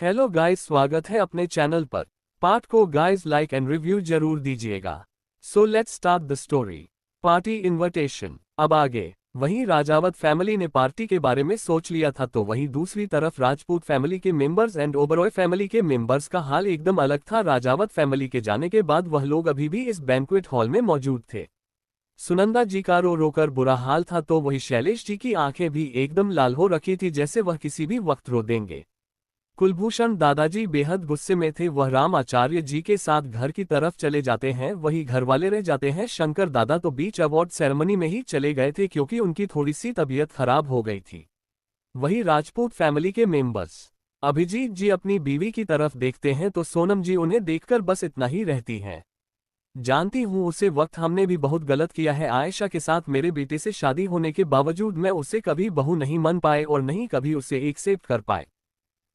Hello guys, स्वागत है अपने चैनल पर। पार्ट को गाइस लाइक एंड रिव्यू जरूर दीजिएगा। So let's start the story. Party invitation. अब आगे। वहीं राजावत फैमिली ने पार्टी के बारे में सोच लिया था, तो वहीं दूसरी तरफ राजपूत फैमिली के मेंबर्स एंड ओबरॉय फैमिली के मेंबर्स का हाल एकदम अलग था। राजावत फैमिली के जाने के बाद वह लोग अभी भी इस बैंक्वेट हॉल में मौजूद थे। सुनंदा जी का रो रोकर बुरा हाल था, तो वही शैलेश जी की आंखें भी एकदम लाल हो रखी थी, जैसे वह किसी भी वक्त रो देंगे। कुलभूषण दादाजी बेहद गुस्से में थे। वह राम आचार्य जी के साथ घर की तरफ चले जाते हैं। वही घर वाले रह जाते हैं। शंकर दादा तो बीच अवार्ड सेरेमनी में ही चले गए थे, क्योंकि उनकी थोड़ी सी तबीयत खराब हो गई थी। वही राजपूत फैमिली के मेंबर्स। अभिजीत जी अपनी बीवी की तरफ देखते हैं तो सोनम जी उन्हें देखकर बस इतना ही रहती हैं। जानती हूँ उसे वक्त हमने भी बहुत गलत किया है। आयशा के साथ मेरे बेटे से शादी होने के बावजूद मैं उसे कभी बहू नहीं मान पाए और नहीं कभी उसे एक्सेप्ट कर पाए।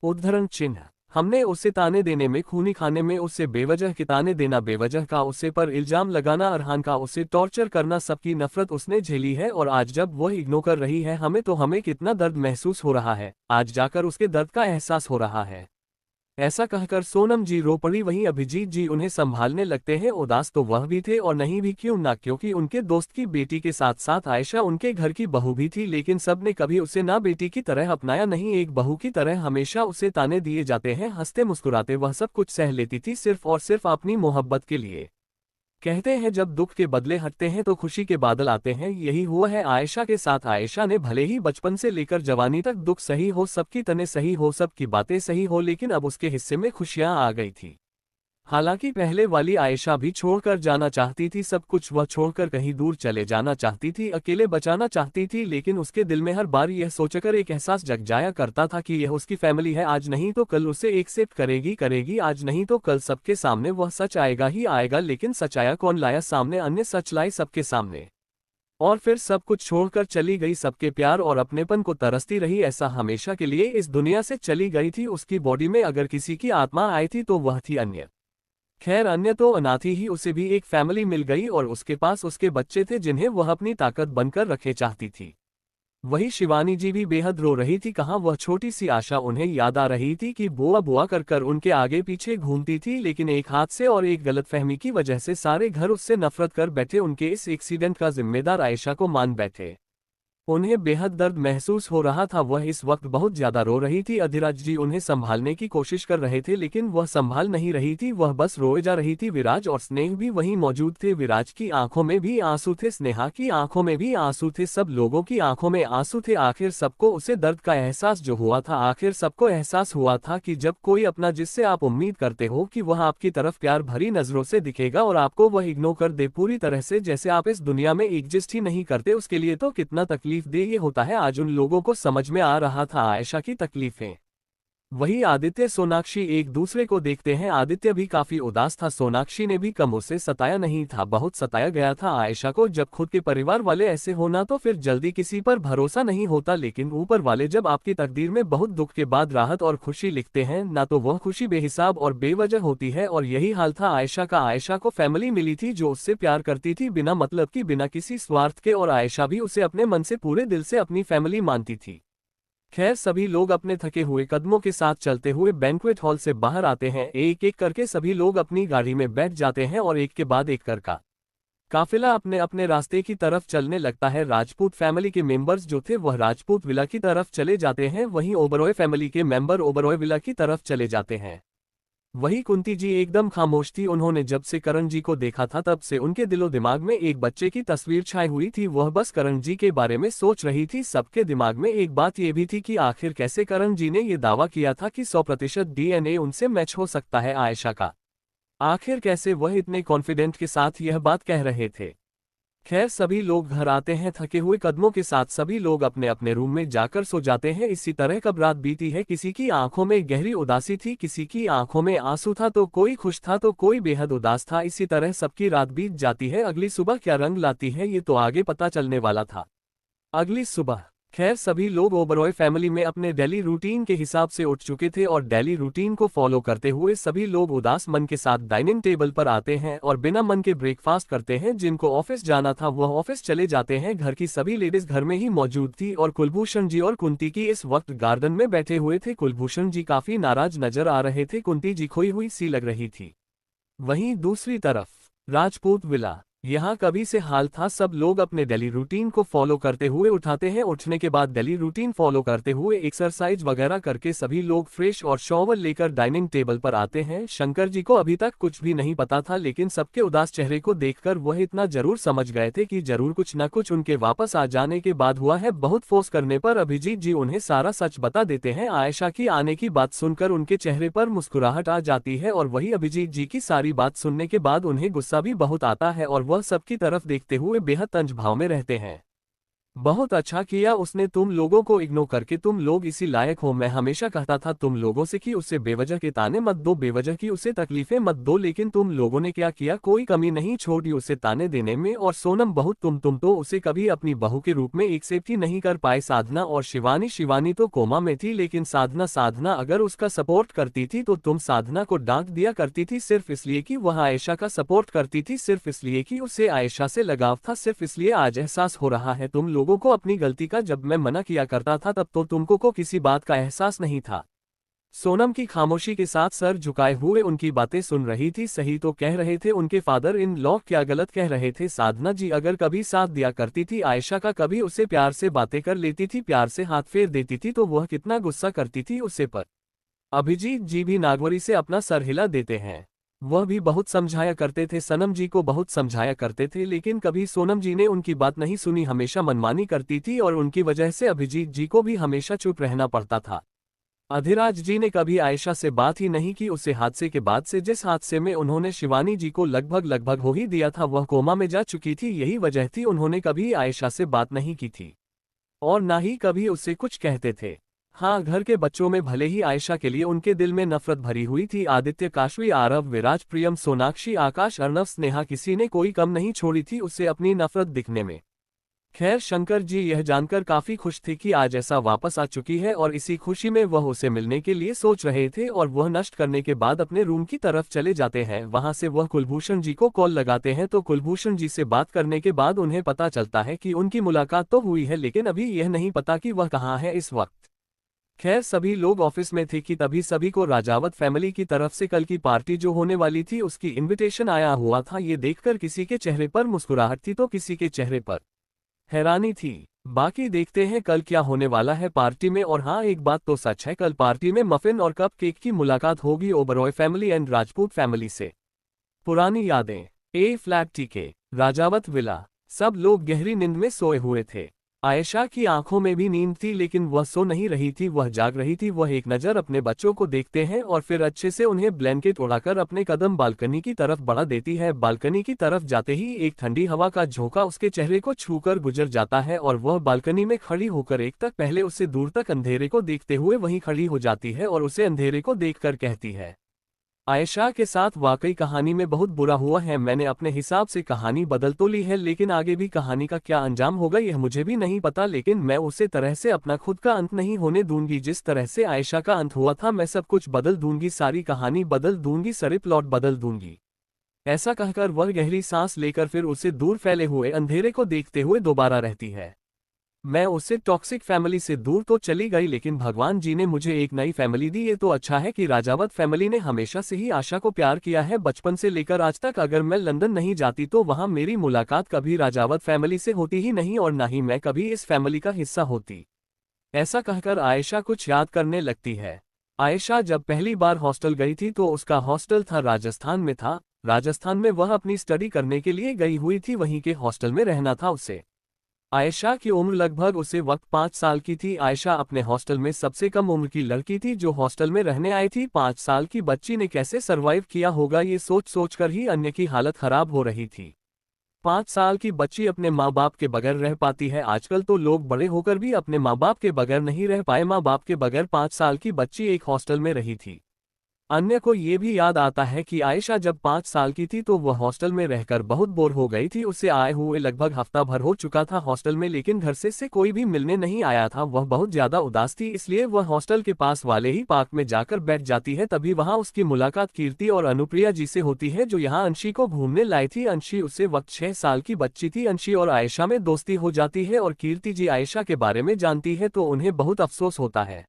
उद्धरण चिन्ह। हमने उसे ताने देने में, खूनी खाने में, उसे बेवजह के ताने देना, बेवजह का उसे पर इल्जाम लगाना, अरहान का उसे टॉर्चर करना, सबकी नफरत उसने झेली है। और आज जब वह इग्नोर कर रही है हमें, तो हमें कितना दर्द महसूस हो रहा है। आज जाकर उसके दर्द का एहसास हो रहा है। ऐसा कहकर सोनम जी रो पड़ी। वहीं अभिजीत जी उन्हें संभालने लगते हैं। उदास तो वह भी थे और नहीं भी क्यों ना, क्योंकि उनके दोस्त की बेटी के साथ साथ आयशा उनके घर की बहू भी थी, लेकिन सबने कभी उसे ना बेटी की तरह अपनाया, नहीं एक बहू की तरह हमेशा उसे ताने दिए जाते हैं। हंसते मुस्कुराते वह सब कुछ सह लेती थी, सिर्फ और सिर्फ अपनी मोहब्बत के लिए। कहते हैं जब दुख के बदले हटते हैं तो खुशी के बादल आते हैं। यही हुआ है आयशा के साथ। आयशा ने भले ही बचपन से लेकर जवानी तक दुख सही हो, सबकी तने सही हो, सबकी बातें सही हो, लेकिन अब उसके हिस्से में खुशियां आ गई थी। हालांकि पहले वाली आयशा भी छोड़कर जाना चाहती थी, सब कुछ वह छोड़कर कहीं दूर चले जाना चाहती थी, अकेले बचाना चाहती थी, लेकिन उसके दिल में हर बार यह सोचकर एक एहसास जग जाया करता था कि यह उसकी फैमिली है। आज नहीं तो कल उसे एक्सेप्ट करेगी। आज नहीं तो कल सबके सामने वह सच आएगा ही आएगा। लेकिन सच आया कौन? लाया सामने अन्य सच लाई सबके सामने। और फिर सब कुछ छोड़कर चली गई। सबके प्यार और अपनेपन को तरसती रही। ऐसा हमेशा के लिए इस दुनिया से चली गई थी। उसकी बॉडी में अगर किसी की आत्मा आई थी तो वह थी अन्य। खैर, अन्य तो अनाथी ही, उसे भी एक फैमिली मिल गई और उसके पास उसके बच्चे थे, जिन्हें वह अपनी ताकत बनकर रखे चाहती थी। वही शिवानी जी भी बेहद रो रही थी। कहाँ वह छोटी सी आशा उन्हें याद आ रही थी कि बुआ बुआ कर कर उनके आगे पीछे घूमती थी, लेकिन एक हादसे और एक गलतफहमी की वजह से सारे घर उससे नफरत कर बैठे। उनके इस एक्सीडेंट का जिम्मेदार आयशा को मान बैठे। उन्हें बेहद दर्द महसूस हो रहा था। वह इस वक्त बहुत ज्यादा रो रही थी। अधिराज जी उन्हें संभालने की कोशिश कर रहे थे, लेकिन वह संभाल नहीं रही थी, वह बस रोए जा रही थी। विराज और स्नेह भी वहीं मौजूद थे। विराज की आंखों में भी आंसू थे, स्नेहा की आंखों में भी आंसू थे, सब लोगों की आंखों में आंसू थे। आखिर सबको उसे दर्द का एहसास जो हुआ था, आखिर सबको एहसास हुआ था कि जब कोई अपना, जिससे आप उम्मीद करते हो कि वह आपकी तरफ प्यार भरी नजरों से दिखेगा और आपको वह इग्नोर कर दे पूरी तरह से, जैसे आप इस दुनिया में एग्जिस्ट ही नहीं करते, उसके लिए तो कितना तकलीफ दे होता है। आज उन लोगों को समझ में आ रहा था आयशा की तकलीफें। वही आदित्य सोनाक्षी एक दूसरे को देखते हैं। आदित्य भी काफी उदास था। सोनाक्षी ने भी कम उसे सताया नहीं था, बहुत सताया गया था आयशा को। जब खुद के परिवार वाले ऐसे होना तो फिर जल्दी किसी पर भरोसा नहीं होता, लेकिन ऊपर वाले जब आपकी तकदीर में बहुत दुख के बाद राहत और खुशी लिखते हैं ना, तो वह खुशी बेहिसाब और बेवजह होती है। और यही हाल था आयशा का। आयशा को फैमिली मिली थी जो उससे प्यार करती थी, बिना मतलब की, बिना किसी स्वार्थ के, और आयशा भी उसे अपने मन से, पूरे दिल से अपनी फैमिली मानती थी। खैर, सभी लोग अपने थके हुए कदमों के साथ चलते हुए बैंक्वेट हॉल से बाहर आते हैं। एक एक करके सभी लोग अपनी गाड़ी में बैठ जाते हैं और एक के बाद एक कर का काफिला अपने अपने रास्ते की तरफ चलने लगता है। राजपूत फैमिली के मेंबर्स जो थे वह राजपूत विला की तरफ चले जाते हैं। वहीं ओबरॉय फैमिली के मेंबर ओबरॉय विला की तरफ चले जाते हैं। वही कुंती जी एकदम खामोश थी। उन्होंने जब से करण जी को देखा था तब से उनके दिलो दिमाग में एक बच्चे की तस्वीर छाई हुई थी। वह बस करण जी के बारे में सोच रही थी। सबके दिमाग में एक बात यह भी थी कि आखिर कैसे करण जी ने यह दावा किया था कि 100% डीएनए उनसे मैच हो सकता है आयशा का। आखिर कैसे वह इतने कॉन्फिडेंट के साथ यह बात कह रहे थे। खैर, सभी लोग घर आते हैं थके हुए कदमों के साथ। सभी लोग अपने अपने रूम में जाकर सो जाते हैं। इसी तरह कब रात बीती है। किसी की आंखों में गहरी उदासी थी, किसी की आंखों में आंसू था, तो कोई खुश था तो कोई बेहद उदास था। इसी तरह सबकी रात बीत जाती है। अगली सुबह क्या रंग लाती है ये तो आगे पता चलने वाला था। अगली सुबह खैर सभी लोग ओबरॉय फैमिली में अपने डेली रूटीन के हिसाब से उठ चुके थे और डेली रूटीन को फॉलो करते हुए सभी लोग उदास मन के साथ डाइनिंग टेबल पर आते हैं और बिना मन के ब्रेकफास्ट करते हैं। जिनको ऑफिस जाना था वह ऑफिस चले जाते हैं। घर की सभी लेडीज घर में ही मौजूद थी और कुलभूषण जी और कुंती की इस वक्त गार्डन में बैठे हुए थे। कुलभूषण जी काफी नाराज नजर आ रहे थे, कुंती जी खोई हुई सी लग रही थी। वहीं दूसरी तरफ राजपूत विला, यहाँ कभी से हाल था। सब लोग अपने डेली रूटीन को फॉलो करते हुए उठाते हैं। उठने के बाद डेली रूटीन फॉलो करते हुए एक्सरसाइज वगैरह करके सभी लोग फ्रेश और शॉवर लेकर डाइनिंग टेबल पर आते हैं। शंकर जी को अभी तक कुछ भी नहीं पता था, लेकिन सबके उदास चेहरे को देखकर वह इतना जरूर समझ गए थे कि जरूर कुछ न कुछ उनके वापस आ जाने के बाद हुआ है। बहुत फोर्स करने पर अभिजीत जी उन्हें सारा सच बता देते हैं। आयशा की आने की बात सुनकर उनके चेहरे पर मुस्कुराहट आ जाती है और वही अभिजीत जी की सारी बात सुनने के बाद उन्हें गुस्सा भी बहुत आता है और वह सबकी तरफ देखते हुए बेहद तंज भाव में रहते हैं। बहुत अच्छा किया उसने तुम लोगों को इग्नोर करके, तुम लोग इसी लायक हो। मैं हमेशा कहता था तुम लोगों से कि उसे बेवजह के ताने मत दो, बेवजह की उसे तकलीफें मत दो, लेकिन तुम लोगों ने क्या किया, कोई कमी नहीं छोड़ी उसे ताने देने में। और सोनम बहुत तुम तो उसे कभी अपनी बहू के रूप में एक्सेप्ट ही नहीं कर पाए। साधना और शिवानी तो कोमा में थी, लेकिन साधना अगर उसका सपोर्ट करती थी तो तुम साधना को डांट दिया करती थी सिर्फ इसलिए कि वह आयशा का सपोर्ट करती थी, सिर्फ इसलिए कि उसे आयशा से लगाव था, सिर्फ इसलिए आज एहसास हो रहा है तुम लोगों को अपनी गलती का। जब मैं मना किया करता था तब तो तुमको को किसी बात का एहसास नहीं था। सोनम की खामोशी के साथ सर झुकाए हुए उनकी बातें सुन रही थी। सही तो कह रहे थे उनके फादर इन लॉ, क्या गलत कह रहे थे। साधना जी अगर कभी साथ दिया करती थी आयशा का, कभी उसे प्यार से बातें कर लेती थी, प्यार से हाथ फेर देती थी, तो वह कितना गुस्सा करती थी उससे पर। अभिजीत जी भी नागवरी से अपना सर हिला देते हैं। वह भी बहुत समझाया करते थे, सनम जी को बहुत समझाया करते थे, लेकिन कभी सोनम जी ने उनकी बात नहीं सुनी, हमेशा मनमानी करती थी और उनकी वजह से अभिजीत जी को भी हमेशा चुप रहना पड़ता था। अधिराज जी ने कभी आयशा से बात ही नहीं की। उसे हादसे के बाद से, जिस हादसे में उन्होंने शिवानी जी को लगभग हो ही दिया था, वह कोमा में जा चुकी थी, यही वजह थी उन्होंने कभी आयशा से बात नहीं की थी और ना ही कभी उससे कुछ कहते थे। हाँ, घर के बच्चों में भले ही आयशा के लिए उनके दिल में नफरत भरी हुई थी, आदित्य, काशवी, आरव, विराज, प्रियम, सोनाक्षी, आकाश, अर्णव, स्नेहा, किसी ने कोई कम नहीं छोड़ी थी उससे अपनी नफरत दिखने में। खैर शंकर जी यह जानकर काफी खुश थे कि आज ऐसा वापस आ चुकी है और इसी खुशी में वह उसे मिलने के लिए सोच रहे थे और वह नष्ट करने के बाद अपने रूम की तरफ चले जाते हैं। वहां से वह कुलभूषण जी को कॉल लगाते हैं तो कुलभूषण जी से बात करने के बाद उन्हें पता चलता है कि उनकी मुलाकात तो हुई है, लेकिन अभी यह नहीं पता कि वह कहाँ है इस वक्त। खैर सभी लोग ऑफिस में थे कि तभी सभी को राजावत फैमिली की तरफ से कल की पार्टी जो होने वाली थी उसकी इनविटेशन आया हुआ था। ये देखकर किसी के चेहरे पर मुस्कुराहट थी तो किसी के चेहरे पर हैरानी थी। बाकी देखते हैं कल क्या होने वाला है पार्टी में। और हाँ, एक बात तो सच है, कल पार्टी में मफिन और कप केक की मुलाकात होगी Oberoi family and Rajput family से। पुरानी यादें, ए फ्लैट टीके, राजावत विला। सब लोग गहरी नींद में सोए हुए थे। आयशा की आंखों में भी नींद थी, लेकिन वह सो नहीं रही थी, वह जाग रही थी। वह एक नज़र अपने बच्चों को देखते हैं और फिर अच्छे से उन्हें ब्लैंकेट उड़ाकर अपने कदम बालकनी की तरफ बढ़ा देती है। बालकनी की तरफ जाते ही एक ठंडी हवा का झोंका उसके चेहरे को छूकर गुजर जाता है और वह बालकनी में खड़ी होकर एक तक पहले उससे दूर तक अंधेरे को देखते हुए वहीं खड़ी हो जाती है और उसे अंधेरे को देखकर कहती है, आयशा के साथ वाकई कहानी में बहुत बुरा हुआ है। मैंने अपने हिसाब से कहानी बदल तो ली है, लेकिन आगे भी कहानी का क्या अंजाम होगा यह मुझे भी नहीं पता, लेकिन मैं उसे तरह से अपना खुद का अंत नहीं होने दूंगी। जिस तरह से आयशा का अंत हुआ था मैं सब कुछ बदल दूंगी, सारी कहानी बदल दूंगी, सारे प्लॉट बदल दूंगी। ऐसा कहकर वह गहरी सांस लेकर फिर उसे दूर फैले हुए अंधेरे को देखते हुए दोबारा रहती है। मैं उससे टॉक्सिक फैमिली से दूर तो चली गई, लेकिन भगवान जी ने मुझे एक नई फैमिली दी। ये तो अच्छा है कि राजावत फैमिली ने हमेशा से ही आशा को प्यार किया है, बचपन से लेकर आज तक। अगर मैं लंदन नहीं जाती तो वहां मेरी मुलाकात कभी राजावत फैमिली से होती ही नहीं और ना ही मैं कभी इस फैमिली का हिस्सा होती। ऐसा कहकर आयशा कुछ याद करने लगती है। आयशा जब पहली बार हॉस्टल गई थी तो उसका हॉस्टल था राजस्थान में था। राजस्थान में वह अपनी स्टडी करने के लिए गई हुई थी, वहीं के हॉस्टल में रहना था उसे। आयशा की उम्र लगभग उसे वक्त 5 साल की थी। आयशा अपने हॉस्टल में सबसे कम उम्र की लड़की थी जो हॉस्टल में रहने आई थी। 5 साल की बच्ची ने कैसे सरवाइव किया होगा ये सोच सोचकर ही अन्य की हालत खराब हो रही थी। 5 साल की बच्ची अपने माँ बाप के बगैर रह पाती है? आजकल तो लोग बड़े होकर भी अपने माँ बाप के बगैर नहीं रह पाए। माँ बाप के बगैर 5 साल की बच्ची एक हॉस्टल में रही थी। अन्य को ये भी याद आता है कि आयशा जब 5 साल की थी तो वह हॉस्टल में रहकर बहुत बोर हो गई थी। उसे आए हुए लगभग हफ्ता भर हो चुका था हॉस्टल में, लेकिन घर से कोई भी मिलने नहीं आया था। वह बहुत ज्यादा उदास थी, इसलिए वह हॉस्टल के पास वाले ही पार्क में जाकर बैठ जाती है। तभी वहां उसकी मुलाकात कीर्ति और अनुप्रिया जी से होती है, जो यहाँ अंशी को घूमने लाई थी। अंशी उसे वक्त 6 साल की बच्ची थी। अंशी और आयशा में दोस्ती हो जाती है और कीर्ति जी आयशा के बारे में जानती है तो उन्हें बहुत अफसोस होता है।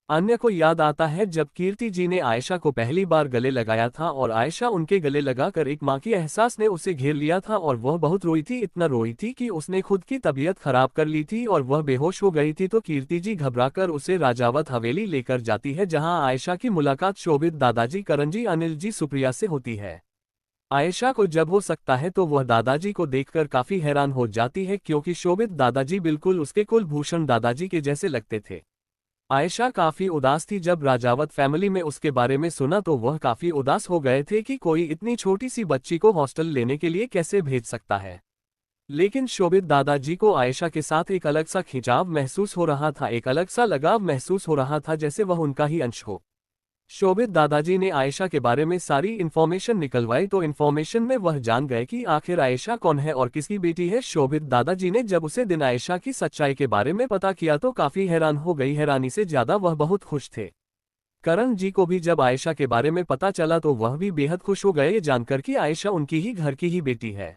अन्य को याद आता है जब कीर्ति जी ने आयशा को पहली बार गले लगाया था और आयशा उनके गले लगाकर एक माँ की एहसास ने उसे घेर लिया था और वह बहुत रोई थी, इतना रोई थी कि उसने खुद की तबीयत खराब कर ली थी और वह बेहोश हो गई थी। तो कीर्ति जी घबराकर उसे राजावत हवेली लेकर जाती है, जहाँ आयशा की मुलाकात शोभित दादाजी, करण जी, अनिल जी, सुप्रिया से होती है। आयशा को जब हो सकता है तो वह दादाजी को देखकर काफी हैरान हो जाती है, क्योंकि शोभित दादाजी बिल्कुल उसके कुलभूषण दादाजी के जैसे लगते थे। आयशा काफी उदास थी जब राजावत फैमिली में उसके बारे में सुना, तो वह काफी उदास हो गए थे कि कोई इतनी छोटी सी बच्ची को हॉस्टल लेने के लिए कैसे भेज सकता है। लेकिन शोभित दादाजी को आयशा के साथ एक अलग सा खिंचाव महसूस हो रहा था, एक अलग सा लगाव महसूस हो रहा था, जैसे वह उनका ही अंश हो। शोभित दादाजी ने आयशा के बारे में सारी इन्फॉर्मेशन निकलवाई, तो इन्फॉर्मेशन में वह जान गए कि आखिर आयशा कौन है और किसकी बेटी है। शोभित दादाजी ने जब उसे दिन आयशा की सच्चाई के बारे में पता किया तो काफी हैरान हो गई, हैरानी से ज्यादा वह बहुत खुश थे। करण जी को भी जब आयशा के बारे में पता चला तो वह भी बेहद खुश हो गए, ये जानकर कि आयशा उनकी ही घर की ही बेटी है।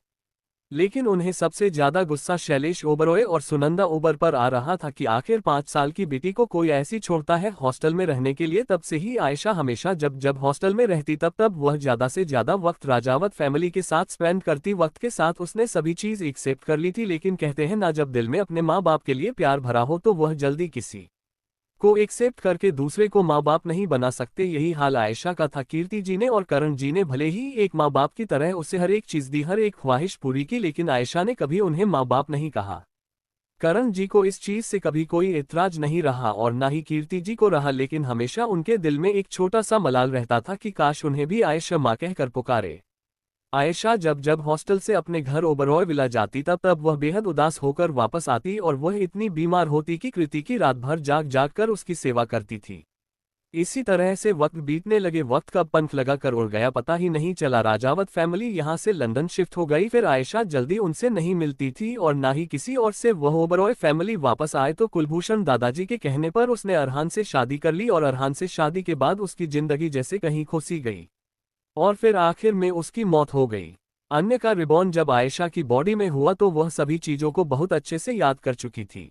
लेकिन उन्हें सबसे ज्यादा गुस्सा शैलेश ओबरॉय और सुनंदा ओबर पर आ रहा था कि आखिर 5 साल की बेटी को कोई ऐसी छोड़ता है हॉस्टल में रहने के लिए। तब से ही आयशा हमेशा जब जब हॉस्टल में रहती तब वह ज्यादा से ज्यादा वक्त राजावत फैमिली के साथ स्पेंड करती। वक्त के साथ उसने सभी चीज एक्सेप्ट कर ली थी, लेकिन कहते हैं ना, जब दिल में अपने माँ बाप के लिए प्यार भरा हो तो वह जल्दी किसी को एक्सेप्ट करके दूसरे को माँ बाप नहीं बना सकते। यही हाल आयशा का था। कीर्ति जी ने और करण जी ने भले ही एक माँ बाप की तरह उसे हर एक चीज दी, हर एक ख्वाहिश पूरी की, लेकिन आयशा ने कभी उन्हें माँ बाप नहीं कहा। करण जी को इस चीज से कभी कोई एतराज नहीं रहा और ना ही कीर्ति जी को रहा, लेकिन हमेशा उनके दिल में एक छोटा सा मलाल रहता था कि काश उन्हें भी आयशा माँ कहकर पुकारे। आयशा जब जब हॉस्टल से अपने घर ओबरॉय विला जाती तब वह बेहद उदास होकर वापस आती और वह इतनी बीमार होती कि कृति की रात भर जाग जाग कर उसकी सेवा करती थी। इसी तरह से वक्त बीतने लगे, वक्त कब पंख लगा कर उड़ गया पता ही नहीं चला। राजावत फैमिली यहाँ से लंदन शिफ्ट हो गई, फिर आयशा जल्दी उनसे नहीं मिलती थी और ना ही किसी और से। वह ओबरॉय फैमिली वापस आए तो कुलभूषण दादाजी के कहने पर उसने अरहान से शादी कर ली और अरहान से शादी के बाद उसकी जिंदगी जैसे कहीं खोसी गई और फिर आखिर में उसकी मौत हो गई। अन्य का रिबॉर्न जब आयशा की बॉडी में हुआ तो वह सभी चीजों को बहुत अच्छे से याद कर चुकी थी,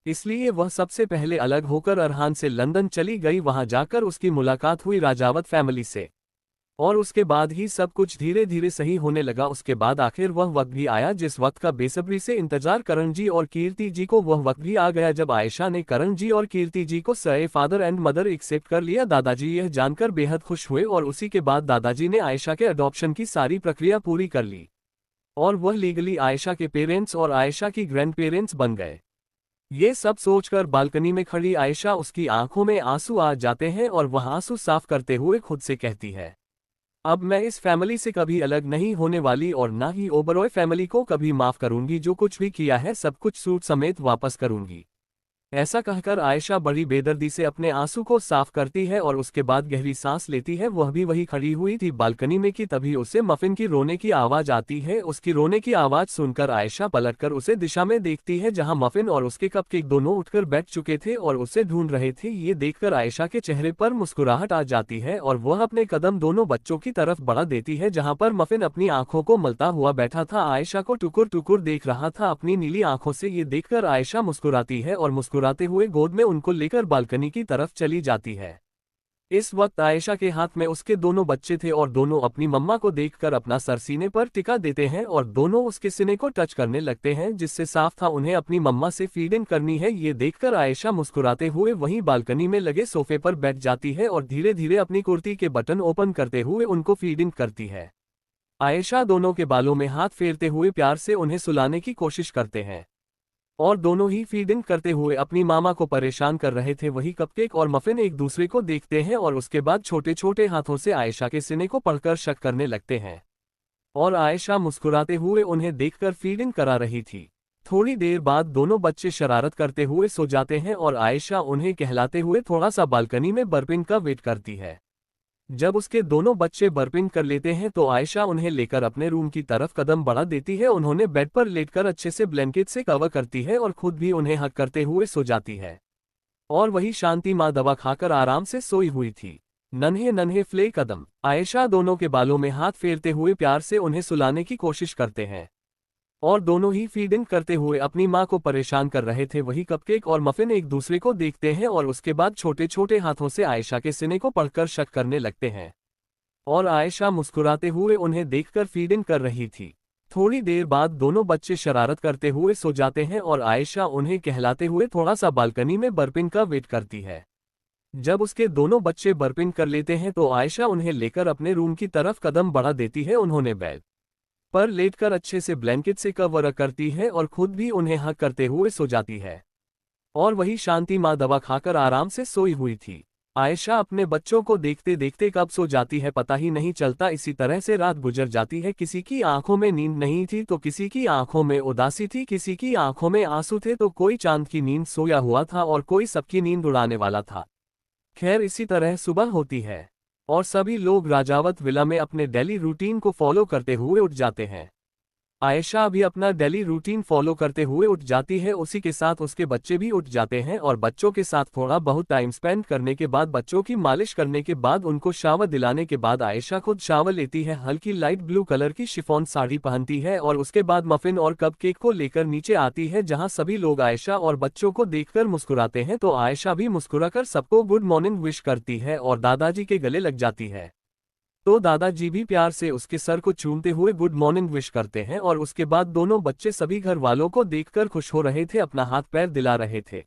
इसलिए वह सबसे पहले अलग होकर अरहान से लंदन चली गई। वहां जाकर उसकी मुलाकात हुई राजावत फैमिली से और उसके बाद ही सब कुछ धीरे धीरे सही होने लगा। उसके बाद आखिर वह वक्त भी आया जिस वक्त का बेसब्री से इंतजार करण जी और कीर्ति जी को, वह वक्त भी आ गया जब आयशा ने करण जी और कीर्ति जी को सए फादर एंड मदर एक्सेप्ट कर लिया। दादाजी यह जानकर बेहद खुश हुए और उसी के बाद दादाजी ने आयशा के अडॉप्शन की सारी प्रक्रिया पूरी कर ली और वह लीगली आयशा के पेरेंट्स और आयशा की ग्रैंड पेरेंट्स बन गए। ये सब सोचकर बालकनी में खड़ी आयशा, उसकी आंखों में आंसू आ जाते हैं और वह आंसू साफ करते हुए खुद से कहती है, अब मैं इस फैमिली से कभी अलग नहीं होने वाली और ना ही ओबरॉय फैमिली को कभी माफ करूंगी। जो कुछ भी किया है सब कुछ सूट समेत वापस करूंगी। ऐसा कहकर आयशा बड़ी बेदर्दी से अपने आंसू को साफ करती है और उसके बाद गहरी सांस लेती है। वह भी वही खड़ी हुई थी बालकनी में कि तभी उसे मफिन की रोने की आवाज आती है। उसकी रोने की आवाज सुनकर आयशा पलटकर उसे दिशा में देखती है जहां मफिन और उसके कपकेक दोनों उठकर बैठ चुके थे और उसे ढूंढ रहे थे। ये देखकर आयशा के चेहरे पर मुस्कुराहट आ जाती है और वह अपने कदम दोनों बच्चों की तरफ बढ़ा देती है जहां पर मफिन अपनी आंखों को मलता हुआ बैठा था, आयशा को टुकुर टुकुर देख रहा था अपनी नीली आंखों से। ये देखकर आयशा मुस्कुराती है और मुस्कुराते हुए गोद में उनको लेकर बालकनी की तरफ चली जाती है। इस वक्त आयशा के हाथ में उसके दोनों बच्चे थे और दोनों अपनी मम्मा को देखकर अपना सर सीने पर टिका देते हैं और दोनों उसके सीने को टच करने लगते हैं, जिससे साफ था उन्हें अपनी मम्मा से फीडिंग करनी है। ये देखकर आयशा मुस्कुराते हुए वहीं बालकनी में लगे सोफे पर बैठ जाती है और धीरे धीरे अपनी कुर्ती के बटन ओपन करते हुए उनको फीडिंग करती है। आयशा दोनों के बालों में हाथ फेरते हुए प्यार से उन्हें सुलाने की कोशिश करते हैं और दोनों ही फीडिंग करते हुए अपनी मामा को परेशान कर रहे थे। वही कपकेक और मफिन एक दूसरे को देखते हैं और उसके बाद छोटे छोटे हाथों से आयशा के सीने को पकड़कर शक करने लगते हैं और आयशा मुस्कुराते हुए उन्हें देखकर फीडिंग करा रही थी। थोड़ी देर बाद दोनों बच्चे शरारत करते हुए सो जाते हैं और आयशा उन्हें कहलाते हुए थोड़ा सा बालकनी में बर्पिंग का वेट करती है। जब उसके दोनों बच्चे बर्पिंग कर लेते हैं तो आयशा उन्हें लेकर अपने रूम की तरफ कदम बढ़ा देती है। उन्होंने बेड पर लेटकर अच्छे से ब्लैंकेट से कवर करती है और खुद भी उन्हें हक करते हुए सो जाती है। और वही शांति माँ दवा खाकर आराम से सोई हुई थी। नन्हे नन्हे फ्ले कदम आयशा दोनों के बालों में हाथ फेरते हुए प्यार से उन्हें सुलाने की कोशिश करते हैं और दोनों ही फीडिंग करते हुए अपनी माँ को परेशान कर रहे थे। वही कपकेक और मफिन एक दूसरे को देखते हैं और उसके बाद छोटे छोटे हाथों से आयशा के सीने को पकड़कर शक करने लगते हैं। और आयशा मुस्कुराते हुए उन्हें देखकर फीडिंग कर रही थी। थोड़ी देर बाद दोनों बच्चे शरारत करते हुए सो जाते हैं और आयशा उन्हें कहलाते हुए थोड़ा सा बालकनी में बर्पिंग का वेट करती है। जब उसके दोनों बच्चे बर्पिंग कर लेते हैं तो आयशा उन्हें लेकर अपने रूम की तरफ कदम बढ़ा देती है। उन्होंने बेड पर लेटकर अच्छे से ब्लैंकेट से कवर करती है और खुद भी उन्हें हक करते हुए सो जाती है। और वही शांति माँ दवा खाकर आराम से सोई हुई थी। आयशा अपने बच्चों को देखते देखते कब सो जाती है पता ही नहीं चलता। इसी तरह से रात गुजर जाती है। किसी की आंखों में नींद नहीं थी तो किसी की आंखों में उदासी थी, किसी की आंखों में आंसू थे तो कोई चांद की नींद सोया हुआ था और कोई सबकी नींद उड़ाने वाला था। खैर इसी तरह सुबह होती है और सभी लोग राजावत विला में अपने डेली रूटीन को फॉलो करते हुए उठ जाते हैं। आयशा भी अपना डेली रूटीन फॉलो करते हुए उठ जाती है। उसी के साथ उसके बच्चे भी उठ जाते हैं और बच्चों के साथ थोड़ा बहुत टाइम स्पेंड करने के बाद, बच्चों की मालिश करने के बाद, उनको शावर दिलाने के बाद आयशा खुद शावर लेती है। हल्की लाइट ब्लू कलर की शिफॉन साड़ी पहनती है और उसके बाद मफिन और कपकेक को लेकर नीचे आती है जहां सभी लोग आयशा और बच्चों को देखकर मुस्कुराते हैं। तो आयशा भी मुस्कुराकर सबको गुड मॉर्निंग विश करती है और दादाजी के गले लग जाती है। तो दादाजी भी प्यार से उसके सर को चूमते हुए गुड मॉर्निंग विश करते हैं और उसके बाद दोनों बच्चे सभी घर वालों को देखकर खुश हो रहे थे, अपना हाथ पैर दिला रहे थे।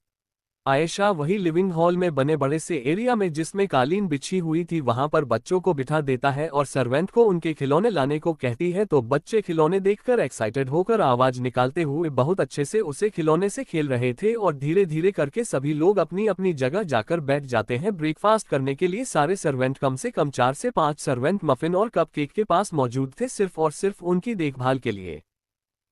आयशा वही लिविंग हॉल में बने बड़े से एरिया में जिसमें कालीन बिछी हुई थी वहां पर बच्चों को बिठा देता है और सर्वेंट को उनके खिलौने लाने को कहती है। तो बच्चे खिलौने देखकर एक्साइटेड होकर आवाज निकालते हुए बहुत अच्छे से उसे खिलौने से खेल रहे थे और धीरे धीरे करके सभी लोग अपनी अपनी जगह जाकर बैठ जाते हैं ब्रेकफास्ट करने के लिए। सारे सर्वेंट कम से कम 4 से 5 सर्वेंट मफिन और कपकेक के पास मौजूद थे, सिर्फ और सिर्फ उनकी देखभाल के लिए।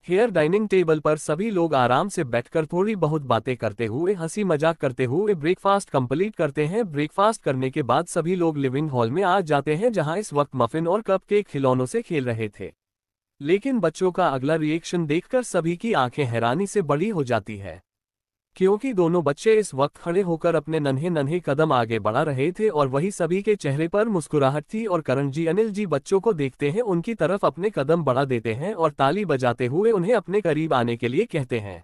हेयर डाइनिंग टेबल पर सभी लोग आराम से बैठकर थोड़ी बहुत बातें करते हुए, हंसी मजाक करते हुए ब्रेकफास्ट कंप्लीट करते हैं। ब्रेकफास्ट करने के बाद सभी लोग लिविंग हॉल में आ जाते हैं जहां इस वक्त मफिन और कपकेक खिलौनों से खेल रहे थे। लेकिन बच्चों का अगला रिएक्शन देखकर सभी की आंखें हैरानी से बड़ी हो जाती है, क्योंकि दोनों बच्चे इस वक्त खड़े होकर अपने नन्हे नन्हे कदम आगे बढ़ा रहे थे और वही सभी के चेहरे पर मुस्कुराहट थी। और करण जी, अनिल जी बच्चों को देखते हैं, उनकी तरफ अपने कदम बढ़ा देते हैं और ताली बजाते हुए उन्हें अपने करीब आने के लिए कहते हैं।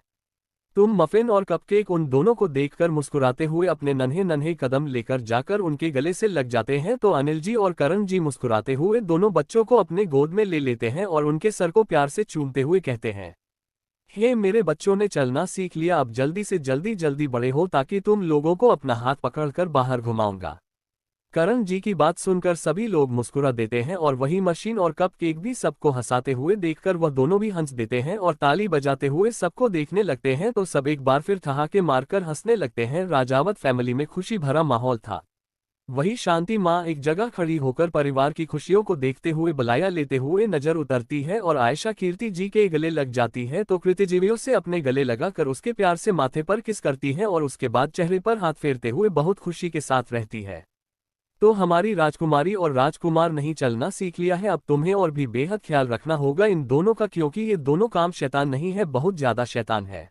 तुम मफिन और कपकेक उन दोनों को देखकर मुस्कुराते हुए अपने नन्हे नन्हे कदम लेकर जाकर उनके गले से लग जाते हैं। तो अनिल जी और करण जी मुस्कुराते हुए दोनों बच्चों को अपने गोद में ले लेते हैं और उनके सर को प्यार से चूमते हुए कहते हैं, हे मेरे बच्चों ने चलना सीख लिया, अब जल्दी से जल्दी बड़े हो ताकि तुम लोगों को अपना हाथ पकड़कर बाहर घुमाऊंगा। करण जी की बात सुनकर सभी लोग मुस्कुरा देते हैं और वही मशीन और कपकेक भी सबको हंसाते हुए देखकर वह दोनों भी हंस देते हैं और ताली बजाते हुए सबको देखने लगते हैं। तो सब एक बार फिर ठहाके मारकर हंसने लगते हैं। राजावत फैमिली में खुशी भरा माहौल था। वही शांति माँ एक जगह खड़ी होकर परिवार की खुशियों को देखते हुए बलाया लेते हुए नजर उतरती है और आयशा कीर्ति जी के गले लग जाती है। तो कृतिजीवियों से अपने गले लगाकर उसके प्यार से माथे पर किस करती है और उसके बाद चेहरे पर हाथ फेरते हुए बहुत खुशी के साथ रहती है। तो हमारी राजकुमारी और राजकुमार नहीं चलना सीख लिया है, अब तुम्हें और भी बेहद ख्याल रखना होगा इन दोनों का, क्योंकि ये दोनों काम शैतान नहीं है, बहुत ज्यादा शैतान है।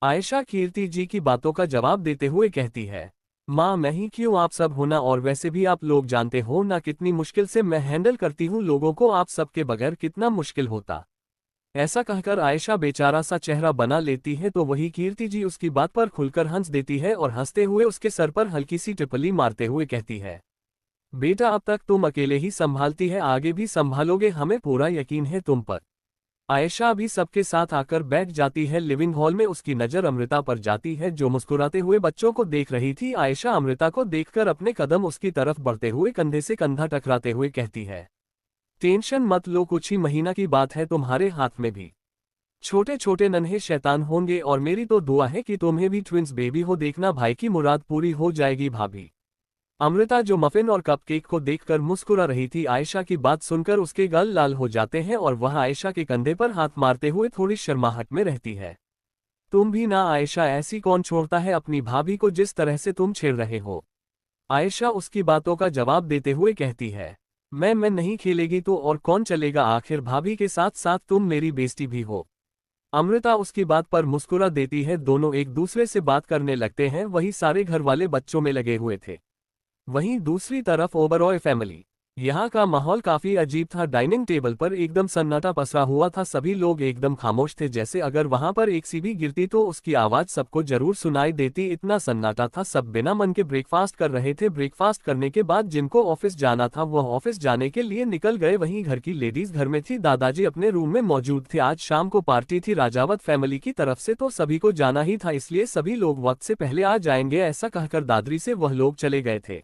आयशा कीर्ति जी की बातों का जवाब देते हुए कहती है, माँ मैं ही क्यों, आप सब होना, और वैसे भी आप लोग जानते हो ना कितनी मुश्किल से मैं हैंडल करती हूँ लोगों को, आप सबके बगैर कितना मुश्किल होता। ऐसा कहकर आयशा बेचारा सा चेहरा बना लेती है। तो वही कीर्ति जी उसकी बात पर खुलकर हंस देती है और हंसते हुए उसके सर पर हल्की सी टिप्पणी मारते हुए कहती है, बेटा अब तक तुम अकेले ही संभालती है, आगे भी संभालोगे, हमें पूरा यकीन है तुम पर। आयशा भी सबके साथ आकर बैठ जाती है। लिविंग हॉल में उसकी नज़र अमृता पर जाती है जो मुस्कुराते हुए बच्चों को देख रही थी। आयशा अमृता को देखकर अपने कदम उसकी तरफ बढ़ते हुए कंधे से कंधा टकराते हुए कहती है, टेंशन मत लो, कुछ ही महीना की बात है, तुम्हारे हाथ में भी छोटे छोटे नन्हे शैतान होंगे और मेरी तो दुआ है कि तुम्हें भी ट्विंस बेबी हो, देखना भाई की मुराद पूरी हो जाएगी भाभी। अमृता जो मफिन और कपकेक को देखकर मुस्कुरा रही थी, आयशा की बात सुनकर उसके गाल लाल हो जाते हैं और वह आयशा के कंधे पर हाथ मारते हुए थोड़ी शर्माहट में रहती है। तुम भी ना आयशा, ऐसी कौन छोड़ता है अपनी भाभी को जिस तरह से तुम छेड़ रहे हो। आयशा उसकी बातों का जवाब देते हुए कहती है, मैं नहीं खेलेगी तो और कौन चलेगा, आखिर भाभी के साथ साथ तुम मेरी बेस्टी भी हो। अमृता उसकी बात पर मुस्कुरा देती है। दोनों एक दूसरे से बात करने लगते हैं। वही सारे घर वाले बच्चों में लगे हुए थे। वहीं दूसरी तरफ ओबरॉय फैमिली, यहाँ का माहौल काफी अजीब था। डाइनिंग टेबल पर एकदम सन्नाटा पसरा हुआ था। सभी लोग एकदम खामोश थे, जैसे अगर वहां पर एक सी भी गिरती तो उसकी आवाज सबको जरूर सुनाई देती। इतना सन्नाटा था। सब बिना मन के ब्रेकफास्ट कर रहे थे। ब्रेकफास्ट करने के बाद जिनको ऑफिस जाना था वह ऑफिस जाने के लिए निकल गए। वहीं घर की लेडीज घर में थी। दादाजी अपने रूम में मौजूद थे। आज शाम को पार्टी थी राजावत फैमिली की तरफ से, तो सभी को जाना ही था, इसलिए सभी लोग वक्त से पहले आ जाएंगे, ऐसा कहकर दादरी से वह लोग चले गए थे।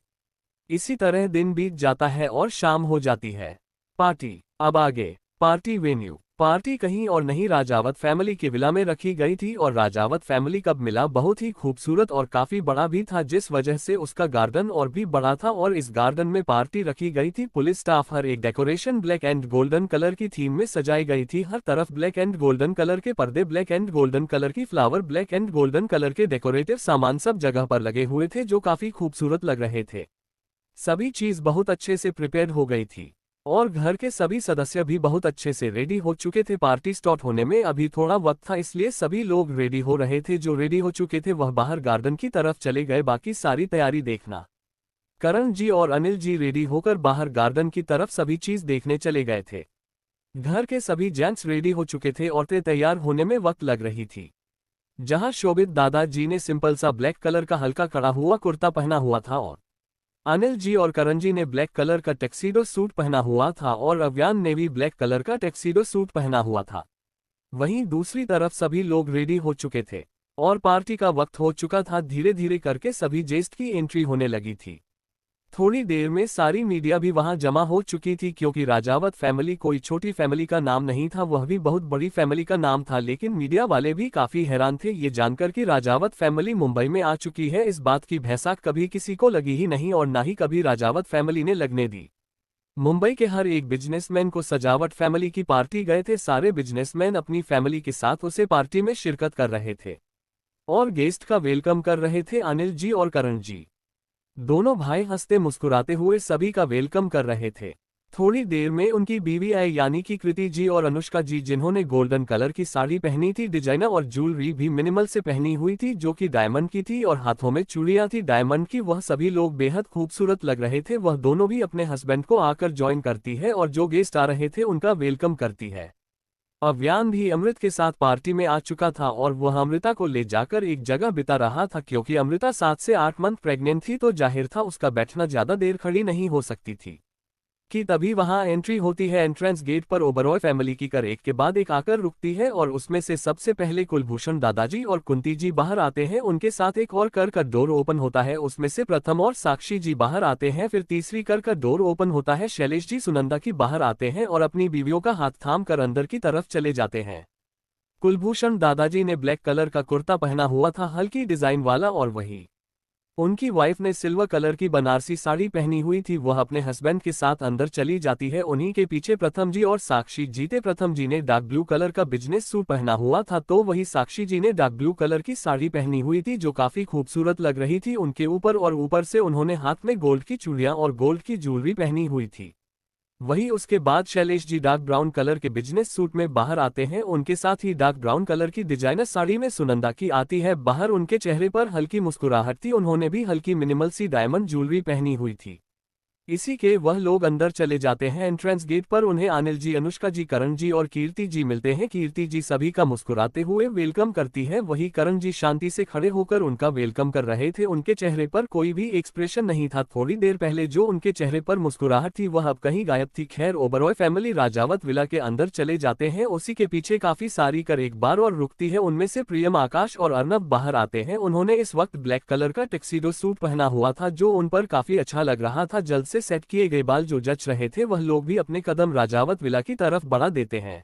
इसी तरह दिन बीत जाता है और शाम हो जाती है। पार्टी अब आगे। Party venue. पार्टी कहीं और नहीं राजावत फैमिली के विला में रखी गई थी। और राजावत फैमिली का विला बहुत ही खूबसूरत और काफी बड़ा भी था, जिस वजह से उसका गार्डन और भी बड़ा था। और इस गार्डन में पार्टी रखी गई थी। पुलिस स्टाफ हर एक decoration black and golden colour की थीम में सजाई गई थी। हर तरफ ब्लैक एंड गोल्डन कलर के पर्दे, ब्लैक एंड गोल्डन कलर की flower, black and golden colour के डेकोरेटिव सामान सब जगह पर लगे हुए थे, जो काफी खूबसूरत लग रहे थे। सभी चीज बहुत अच्छे से प्रिपेयर हो गई थी और घर के सभी सदस्य भी बहुत अच्छे से रेडी हो चुके थे। पार्टी स्टार्ट होने में अभी थोड़ा वक्त था, इसलिए सभी लोग रेडी हो रहे थे। जो रेडी हो चुके थे वह बाहर गार्डन की तरफ चले गए बाकी सारी तैयारी देखना। करण जी और अनिल जी रेडी होकर बाहर गार्डन की तरफ सभी चीज देखने चले गए थे। घर के सभी जेंट्स रेडी हो चुके थे। औरतें तैयार होने में वक्त लग रही थी। जहां शोभित दादाजी ने सिंपल सा ब्लैक कलर का हल्का कड़ा हुआ कुर्ता पहना हुआ था और अनिल जी और करण जी ने ब्लैक कलर का टैक्सीडो सूट पहना हुआ था और अव्यान ने भी ब्लैक कलर का टैक्सीडो सूट पहना हुआ था। वहीं दूसरी तरफ सभी लोग रेडी हो चुके थे और पार्टी का वक्त हो चुका था। धीरे धीरे करके सभी गेस्ट की एंट्री होने लगी थी। थोड़ी देर में सारी मीडिया भी वहां जमा हो चुकी थी, क्योंकि राजावत फैमिली कोई छोटी फैमिली का नाम नहीं था, वह भी बहुत बड़ी फैमिली का नाम था। लेकिन मीडिया वाले भी काफी हैरान थे ये जानकर कि राजावत फैमिली मुंबई में आ चुकी है। इस बात की भैसाक कभी किसी को लगी ही नहीं और ना ही कभी राजावत फैमिली ने लगने दी। मुंबई के हर एक बिजनेसमैन को सजावट फैमिली की पार्टी गए थे। सारे बिजनेसमैन अपनी फैमिली के साथ उसे पार्टी में शिरकत कर रहे थे और गेस्ट का वेलकम कर रहे थे। अनिल जी और करण जी दोनों भाई हंसते मुस्कुराते हुए सभी का वेलकम कर रहे थे। थोड़ी देर में उनकी बीवी आई, यानी कि कृति जी और अनुष्का जी, जिन्होंने गोल्डन कलर की साड़ी पहनी थी। डिजाइनर और ज्वेलरी भी मिनिमल से पहनी हुई थी, जो कि डायमंड की थी और हाथों में चूड़ियां थी डायमंड की। वह सभी लोग बेहद खूबसूरत लग रहे थे। वह दोनों भी अपने हस्बैंड को आकर ज्वाइन करती है और जो गेस्ट आ रहे थे उनका वेलकम करती है। अव्यान भी अमृत के साथ पार्टी में आ चुका था और वह अमृता को ले जाकर एक जगह बिता रहा था, क्योंकि अमृता 7 से 8 मंथ प्रेग्नेंट थी, तो जाहिर था उसका बैठना ज्यादा देर खड़ी नहीं हो सकती थी। कि तभी वहां एंट्री होती है। एंट्रेंस गेट पर ओबरॉय फैमिली की कार एक के बाद एक आकर रुकती है और उसमें से सबसे पहले कुलभूषण दादाजी और कुंती जी बाहर आते हैं। उनके साथ एक और कार का डोर ओपन होता है, उसमें से प्रथम और साक्षी जी बाहर आते हैं। फिर तीसरी कार का डोर ओपन होता है, शैलेश जी सुनंदा की बाहर आते हैं और अपनी बीवियों का हाथ थाम कर अंदर की तरफ चले जाते हैं। कुलभूषण दादाजी ने ब्लैक कलर का कुर्ता पहना हुआ था, हल्की डिजाइन वाला, और वही उनकी वाइफ ने सिल्वर कलर की बनारसी साड़ी पहनी हुई थी। वह अपने हस्बैंड के साथ अंदर चली जाती है। उन्हीं के पीछे प्रथम जी और साक्षी जी थे। प्रथम जी ने डार्क ब्लू कलर का बिजनेस सूट पहना हुआ था, तो वही साक्षी जी ने डार्क ब्लू कलर की साड़ी पहनी हुई थी, जो काफी खूबसूरत लग रही थी उनके ऊपर। और ऊपर से उन्होंने हाथ में गोल्ड की चूड़ियां और गोल्ड की ज्वेलरी पहनी हुई थी। वहीं उसके बाद Shailesh ji dark brown colour के बिजनेस सूट में बाहर आते हैं। उनके साथ ही डार्क ब्राउन कलर की डिजाइनर साड़ी में सुनंदा की आती है बाहर। उनके चेहरे पर हल्की मुस्कुराहट थी, उन्होंने भी हल्की मिनिमल सी डायमंड ज्वेलरी पहनी हुई थी। इसी के वह लोग अंदर चले जाते हैं। एंट्रेंस गेट पर उन्हें अनिल जी, अनुष्का जी, करण जी और कीर्ति जी मिलते हैं। कीर्ति जी सभी का मुस्कुराते हुए वेलकम करती है, वही करण जी शांति से खड़े होकर उनका वेलकम कर रहे थे। उनके चेहरे पर कोई भी एक्सप्रेशन नहीं था। थोड़ी देर पहले जो उनके चेहरे पर मुस्कुराहट थी वह अब कहीं गायब थी। खैर, ओबरॉय फैमिली राजावत विला के अंदर चले जाते हैं। उसी के पीछे काफी सारी कार एक बार और रुकती है। उनमें से प्रियम, आकाश और अर्नब बाहर आते हैं। उन्होंने इस वक्त ब्लैक कलर का टक्सीडो सूट पहना हुआ था, जो उन पर काफी अच्छा लग रहा था। जल्द से सेट किए गए बाल जो जच रहे थे, वह लोग भी अपने कदम राजावत विला की तरफ बढ़ा देते हैं।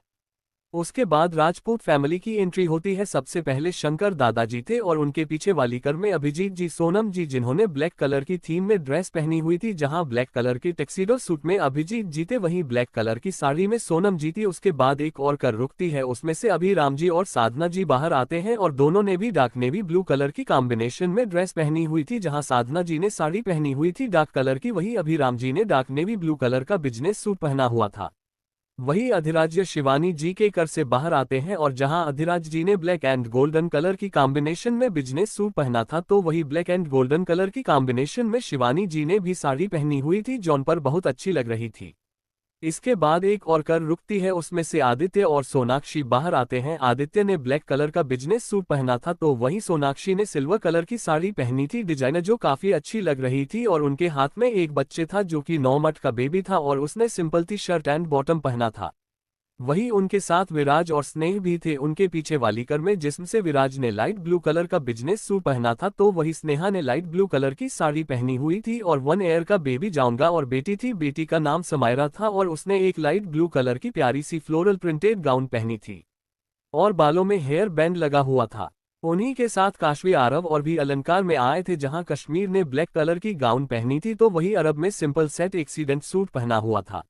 उसके बाद राजपूत फैमिली की एंट्री होती है। सबसे पहले शंकर दादाजी थे और उनके पीछे वालीकर में अभिजीत जी, सोनम जी जिन्होंने ब्लैक कलर की थीम में ड्रेस पहनी हुई थी। जहां ब्लैक कलर की टक्सीडो सूट में अभिजीत जी थे, वहीं ब्लैक कलर की साड़ी में सोनम जी थी। उसके बाद एक और कर रुकती है, उसमें से अभी राम जी और साधना जी बाहर आते हैं और दोनों ने भी डार्क नेवी ब्लू कलर की कॉम्बिनेशन में ड्रेस पहनी हुई थी। जहाँ साधना जी ने साड़ी पहनी हुई थी डार्क कलर की, वही अभी राम जी ने डार्क नेवी ब्लू कलर का बिजनेस सूट पहना हुआ था। वही अधिराज्य शिवानी जी के कर से बाहर आते हैं और जहां अधिराज जी ने ब्लैक एंड गोल्डन कलर की कॉम्बिनेशन में बिजनेस सूट पहना था, तो वही ब्लैक एंड गोल्डन कलर की कॉम्बिनेशन में शिवानी जी ने भी साड़ी पहनी हुई थी, जौन पर बहुत अच्छी लग रही थी। इसके बाद एक और कर रुकती है, उसमें से आदित्य और सोनाक्षी बाहर आते हैं। आदित्य ने ब्लैक कलर का बिजनेस सूट पहना था, तो वहीं सोनाक्षी ने सिल्वर कलर की साड़ी पहनी थी डिजाइनर, जो काफी अच्छी लग रही थी। और उनके हाथ में एक बच्चे था जो कि 9 मंथ का बेबी था और उसने simple T shirt and bottom पहना था। वहीं उनके साथ विराज और स्नेह भी थे उनके पीछे वालीकर में, जिसमें से विराज ने लाइट ब्लू कलर का बिजनेस सूट पहना था, तो वही स्नेहा ने लाइट ब्लू कलर की साड़ी पहनी हुई थी और 1 ईयर का बेबी जाऊंगा और बेटी थी, बेटी का नाम समायरा था और उसने एक लाइट ब्लू कलर की प्यारी सी फ्लोरल प्रिंटेड गाउन पहनी थी और बालों में हेयर बैंड लगा हुआ था। उन्हीं के साथ काशवी आरव और भी अलंकार में आए थे, जहां कश्मीर ने ब्लैक कलर की गाउन पहनी थी, तो वही अरब में सिंपल सेट एक्सीडेंट सूट पहना हुआ था।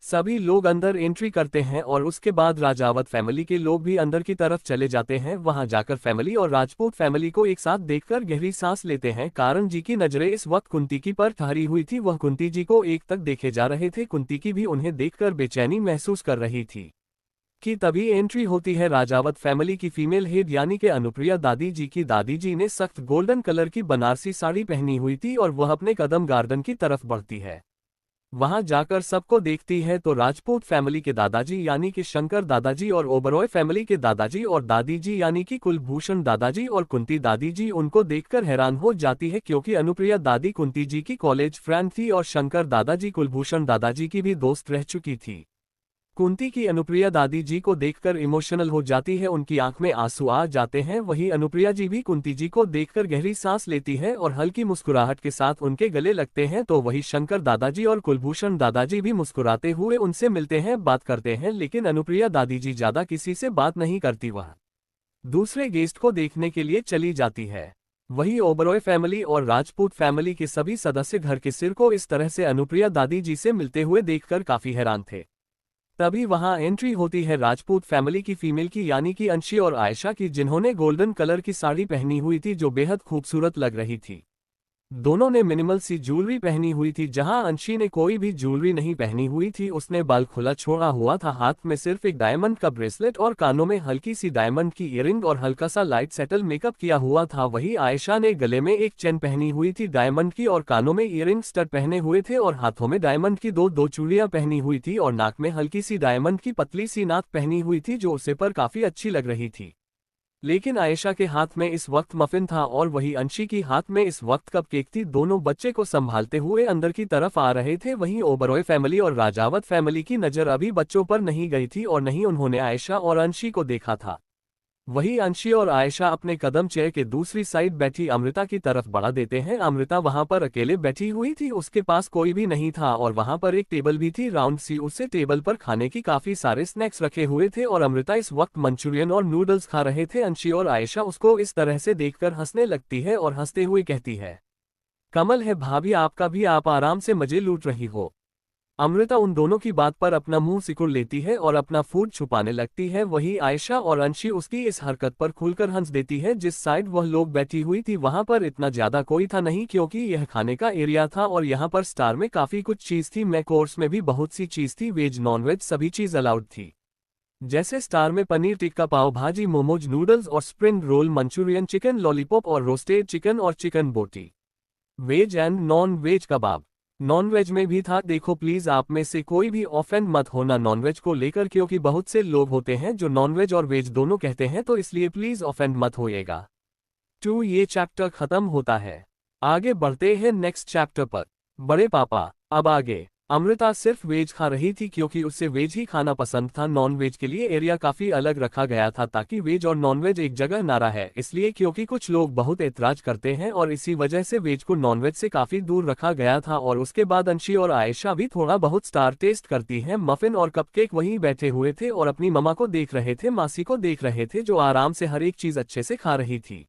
सभी लोग अंदर एंट्री करते हैं और उसके बाद राजावत फैमिली के लोग भी अंदर की तरफ चले जाते हैं। वहां जाकर फैमिली और राजपूत फैमिली को एक साथ देखकर गहरी सांस लेते हैं। कारण जी की नजरें इस वक्त कुंती की पर ठहरी हुई थी, वह कुंती जी को एक तक देखे जा रहे थे। कुंती की भी उन्हें देखकर बेचैनी महसूस कर रही थी कि तभी एंट्री होती है राजावत फैमिली की फीमेल हेड यानी कि अनुप्रिया दादी जी की। दादी जी ने सख्त गोल्डन कलर की बनारसी साड़ी पहनी हुई थी और वह अपने कदम गार्डन की तरफ बढ़ती है। वहां जाकर सबको देखती है तो राजपूत फैमिली के दादाजी यानी कि शंकर दादाजी और ओबरॉय फैमिली के दादाजी और दादी जी यानी कि कुलभूषण दादाजी और कुंती दादी जी उनको देखकर हैरान हो जाती है, क्योंकि अनुप्रिया दादी कुंती जी की कॉलेज फ्रेंड थी और शंकर दादाजी कुलभूषण दादाजी की भी दोस्त रह चुकी थी। कुंती की अनुप्रिया दादी जी को देखकर इमोशनल हो जाती है, उनकी आंख में आंसू आ जाते हैं। वहीं अनुप्रिया जी भी कुंती जी को देखकर गहरी सांस लेती है और हल्की मुस्कुराहट के साथ उनके गले लगते हैं। तो वही शंकर दादाजी और कुलभूषण दादाजी भी मुस्कुराते हुए उनसे मिलते हैं, बात करते हैं, लेकिन अनुप्रिया दादी जी ज्यादा किसी से बात नहीं करती, वह दूसरे गेस्ट को देखने के लिए चली जाती है। वही ओबरॉय फैमिली और राजपूत फैमिली के सभी सदस्य घर के सिर को इस तरह से अनुप्रिया दादी जी से मिलते हुए देखकर काफी हैरान थे। तभी वहां एंट्री होती है राजपूत फैमिली की फीमेल की यानी कि अंशी और आयशा की, जिन्होंने गोल्डन कलर की साड़ी पहनी हुई थी जो बेहद खूबसूरत लग रही थी। दोनों ने मिनिमल सी ज्वेलरी पहनी हुई थी, जहां अंशी ने कोई भी ज्वेलरी नहीं पहनी हुई थी, उसने बाल खुला छोड़ा हुआ था, हाथ में सिर्फ एक डायमंड का ब्रेसलेट और कानों में हल्की सी डायमंड की ईयरिंग और हल्का सा लाइट सेटल मेकअप किया हुआ था। वही आयशा ने गले में एक चेन पहनी हुई थी डायमंड की और कानों में ईयरिंग स्टड पहने हुए थे और हाथों में डायमंड की दो चूड़ियां पहनी हुई थी और नाक में हल्की सी डायमंड की पतली सी नाक पहनी हुई थी, जो उसे पर काफी अच्छी लग रही थी। लेकिन आयशा के हाथ में इस वक्त मफिन था और वही अंशी की हाथ में इस वक्त कपकेक थी। दोनों बच्चे को संभालते हुए अंदर की तरफ आ रहे थे। वहीं ओबरॉय फैमिली और राजावत फैमिली की नजर अभी बच्चों पर नहीं गई थी और नहीं उन्होंने आयशा और अंशी को देखा था। वही अंशी और आयशा अपने कदम चेयर के दूसरी साइड बैठी अमृता की तरफ बढ़ा देते हैं। अमृता वहां पर अकेले बैठी हुई थी, उसके पास कोई भी नहीं था और वहां पर एक टेबल भी थी राउंड सी, उससे टेबल पर खाने की काफी सारे स्नैक्स रखे हुए थे और अमृता इस वक्त मंचूरियन और नूडल्स खा रहे थे। अंशी और आयशा उसको इस तरह से देखकर हंसने लगती है और हंसते हुए कहती है, कमल है भाभी आपका भी, आप आराम से मजे लूट रही हो। अमृता उन दोनों की बात पर अपना मुंह सिकुड़ लेती है और अपना फूड छुपाने लगती है। वही आयशा और अंशी उसकी इस हरकत पर खुलकर हंस देती है। जिस साइड वह लोग बैठी हुई थी वहां पर इतना ज्यादा कोई था नहीं, क्योंकि यह खाने का एरिया था और यहाँ पर स्टार में काफी कुछ चीज थी। मैं कोर्स में भी बहुत सी चीज थी, वेज नॉन वेज सभी चीज अलाउड थी। जैसे स्टार में पनीर टिक्का, पाव भाजी, मोमोज, नूडल्स और spring roll, Manchurian, chicken lollipop और रोस्टेड चिकन और chicken boti, veg and non veg kebab. Non veg में भी था। देखो प्लीज आप में से कोई भी ऑफेंड मत होना नॉनवेज को लेकर, क्योंकि बहुत से लोग होते हैं जो नॉनवेज और वेज दोनों कहते हैं, तो इसलिए प्लीज ऑफेंड मत होइएगा। 2 ये चैप्टर खत्म होता है। आगे बढ़ते हैं नेक्स्ट चैप्टर पर। बड़े पापा अब आगे। अमृता सिर्फ वेज खा रही थी क्योंकि उसे वेज ही खाना पसंद था। नॉन वेज के लिए एरिया काफी अलग रखा गया था ताकि वेज और नॉन वेज एक जगह ना रहे, इसलिए क्योंकि कुछ लोग बहुत ऐतराज करते हैं और इसी वजह से वेज को नॉन वेज से काफी दूर रखा गया था। और उसके बाद अंशी और आयशा भी थोड़ा बहुत स्टार टेस्ट करती हैं। मफिन और कपकेक वहीं बैठे हुए थे और अपनी मम्मा को देख रहे थे, मासी को देख रहे थे जो आराम से हर एक चीज अच्छे से खा रही थी।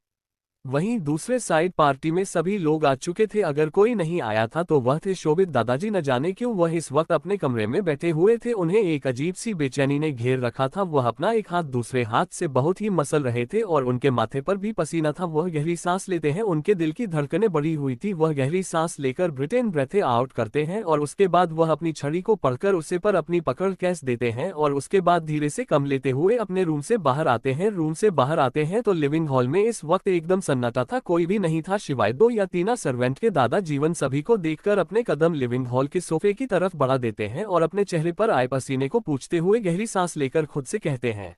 वहीं दूसरे साइड पार्टी में सभी लोग आ चुके थे, अगर कोई नहीं आया था तो वह थे शोभित दादाजी। न जाने क्यों वह इस वक्त अपने कमरे में बैठे हुए थे, उन्हें एक अजीब सी बेचैनी ने घेर रखा था। वह अपना एक हाथ दूसरे हाथ से बहुत ही मसल रहे थे और उनके माथे पर भी पसीना था। वह गहरी सांस लेते हैं, उनके दिल की धड़कनें बढ़ी हुई थी। वह गहरी सांस लेकर ब्रिटेन ब्रेथे आउट करते हैं और उसके बाद वह अपनी छड़ी को पढ़कर उसे पर अपनी पकड़ कैस देते हैं और उसके बाद धीरे से कम लेते हुए अपने रूम से बाहर आते हैं। रूम से बाहर आते हैं तो लिविंग हॉल में इस वक्त एकदम सन्नाटा था, कोई भी नहीं था सिवाय 2 या 3 सर्वेंट के। दादा जीवन सभी को देखकर अपने कदम लिविंग हॉल के सोफे की तरफ बढ़ा देते हैं और अपने चेहरे पर आए पसीने को पूछते हुए गहरी सांस लेकर खुद से कहते हैं,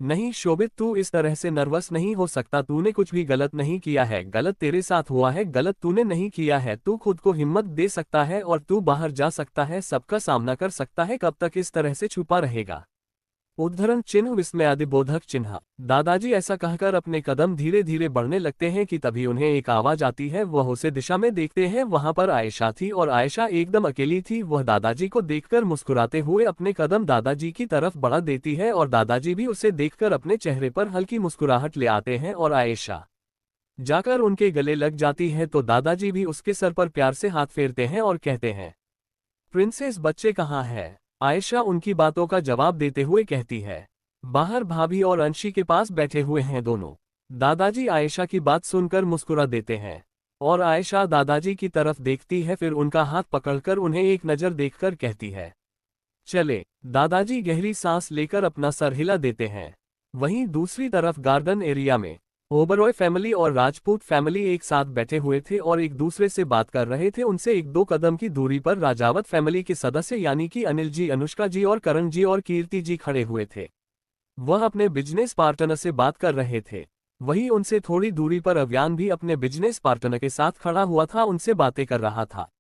नहीं शोभित, तू इस तरह से नर्वस नहीं हो सकता। तूने कुछ भी गलत नहीं किया है, गलत तेरे साथ हुआ है, गलत तूने नहीं किया है। तू खुद को हिम्मत दे सकता है और तू बाहर जा सकता है, सबका सामना कर सकता है। कब तक इस तरह से छुपा रहेगा? उद्धरण चिन्ह विस्मयादिबोधक चिन्ह। दादाजी ऐसा कहकर अपने कदम धीरे धीरे बढ़ने लगते हैं कि तभी उन्हें एक आवाज आती है। वह उसे दिशा में देखते हैं, वहां पर आयशा थी और आयशा एकदम अकेली थी। वह दादाजी को देखकर मुस्कुराते हुए अपने कदम दादाजी की तरफ बढ़ा देती है और दादाजी भी उसे देखकर अपने चेहरे पर हल्की मुस्कुराहट ले आते हैं और आयशा जाकर उनके गले लग जाती है तो दादाजी भी उसके सर पर प्यार से हाथ फेरते हैं और कहते हैं, प्रिंसेस बच्चे कहाँ है? आयशा उनकी बातों का जवाब देते हुए कहती है, बाहर भाभी और अंशी के पास बैठे हुए हैं दोनों। दादाजी आयशा की बात सुनकर मुस्कुरा देते हैं और आयशा दादाजी की तरफ देखती है, फिर उनका हाथ पकड़कर उन्हें एक नज़र देखकर कहती है, चले। दादाजी गहरी सांस लेकर अपना सर हिला देते हैं। वहीं दूसरी तरफ गार्डन एरिया में ओबरॉय फैमिली और राजपूत फैमिली एक साथ बैठे हुए थे और एक दूसरे से बात कर रहे थे। उनसे 1-2 कदम की दूरी पर राजावत फैमिली के सदस्य यानी कि अनिल जी, अनुष्का जी और करण जी और कीर्ति जी खड़े हुए थे। वह अपने बिजनेस पार्टनर से बात कर रहे थे। वहीं उनसे थोड़ी दूरी पर अव्यान भी अपने बिजनेस पार्टनर के साथ खड़ा हुआ था, उनसे बातें कर रहा था।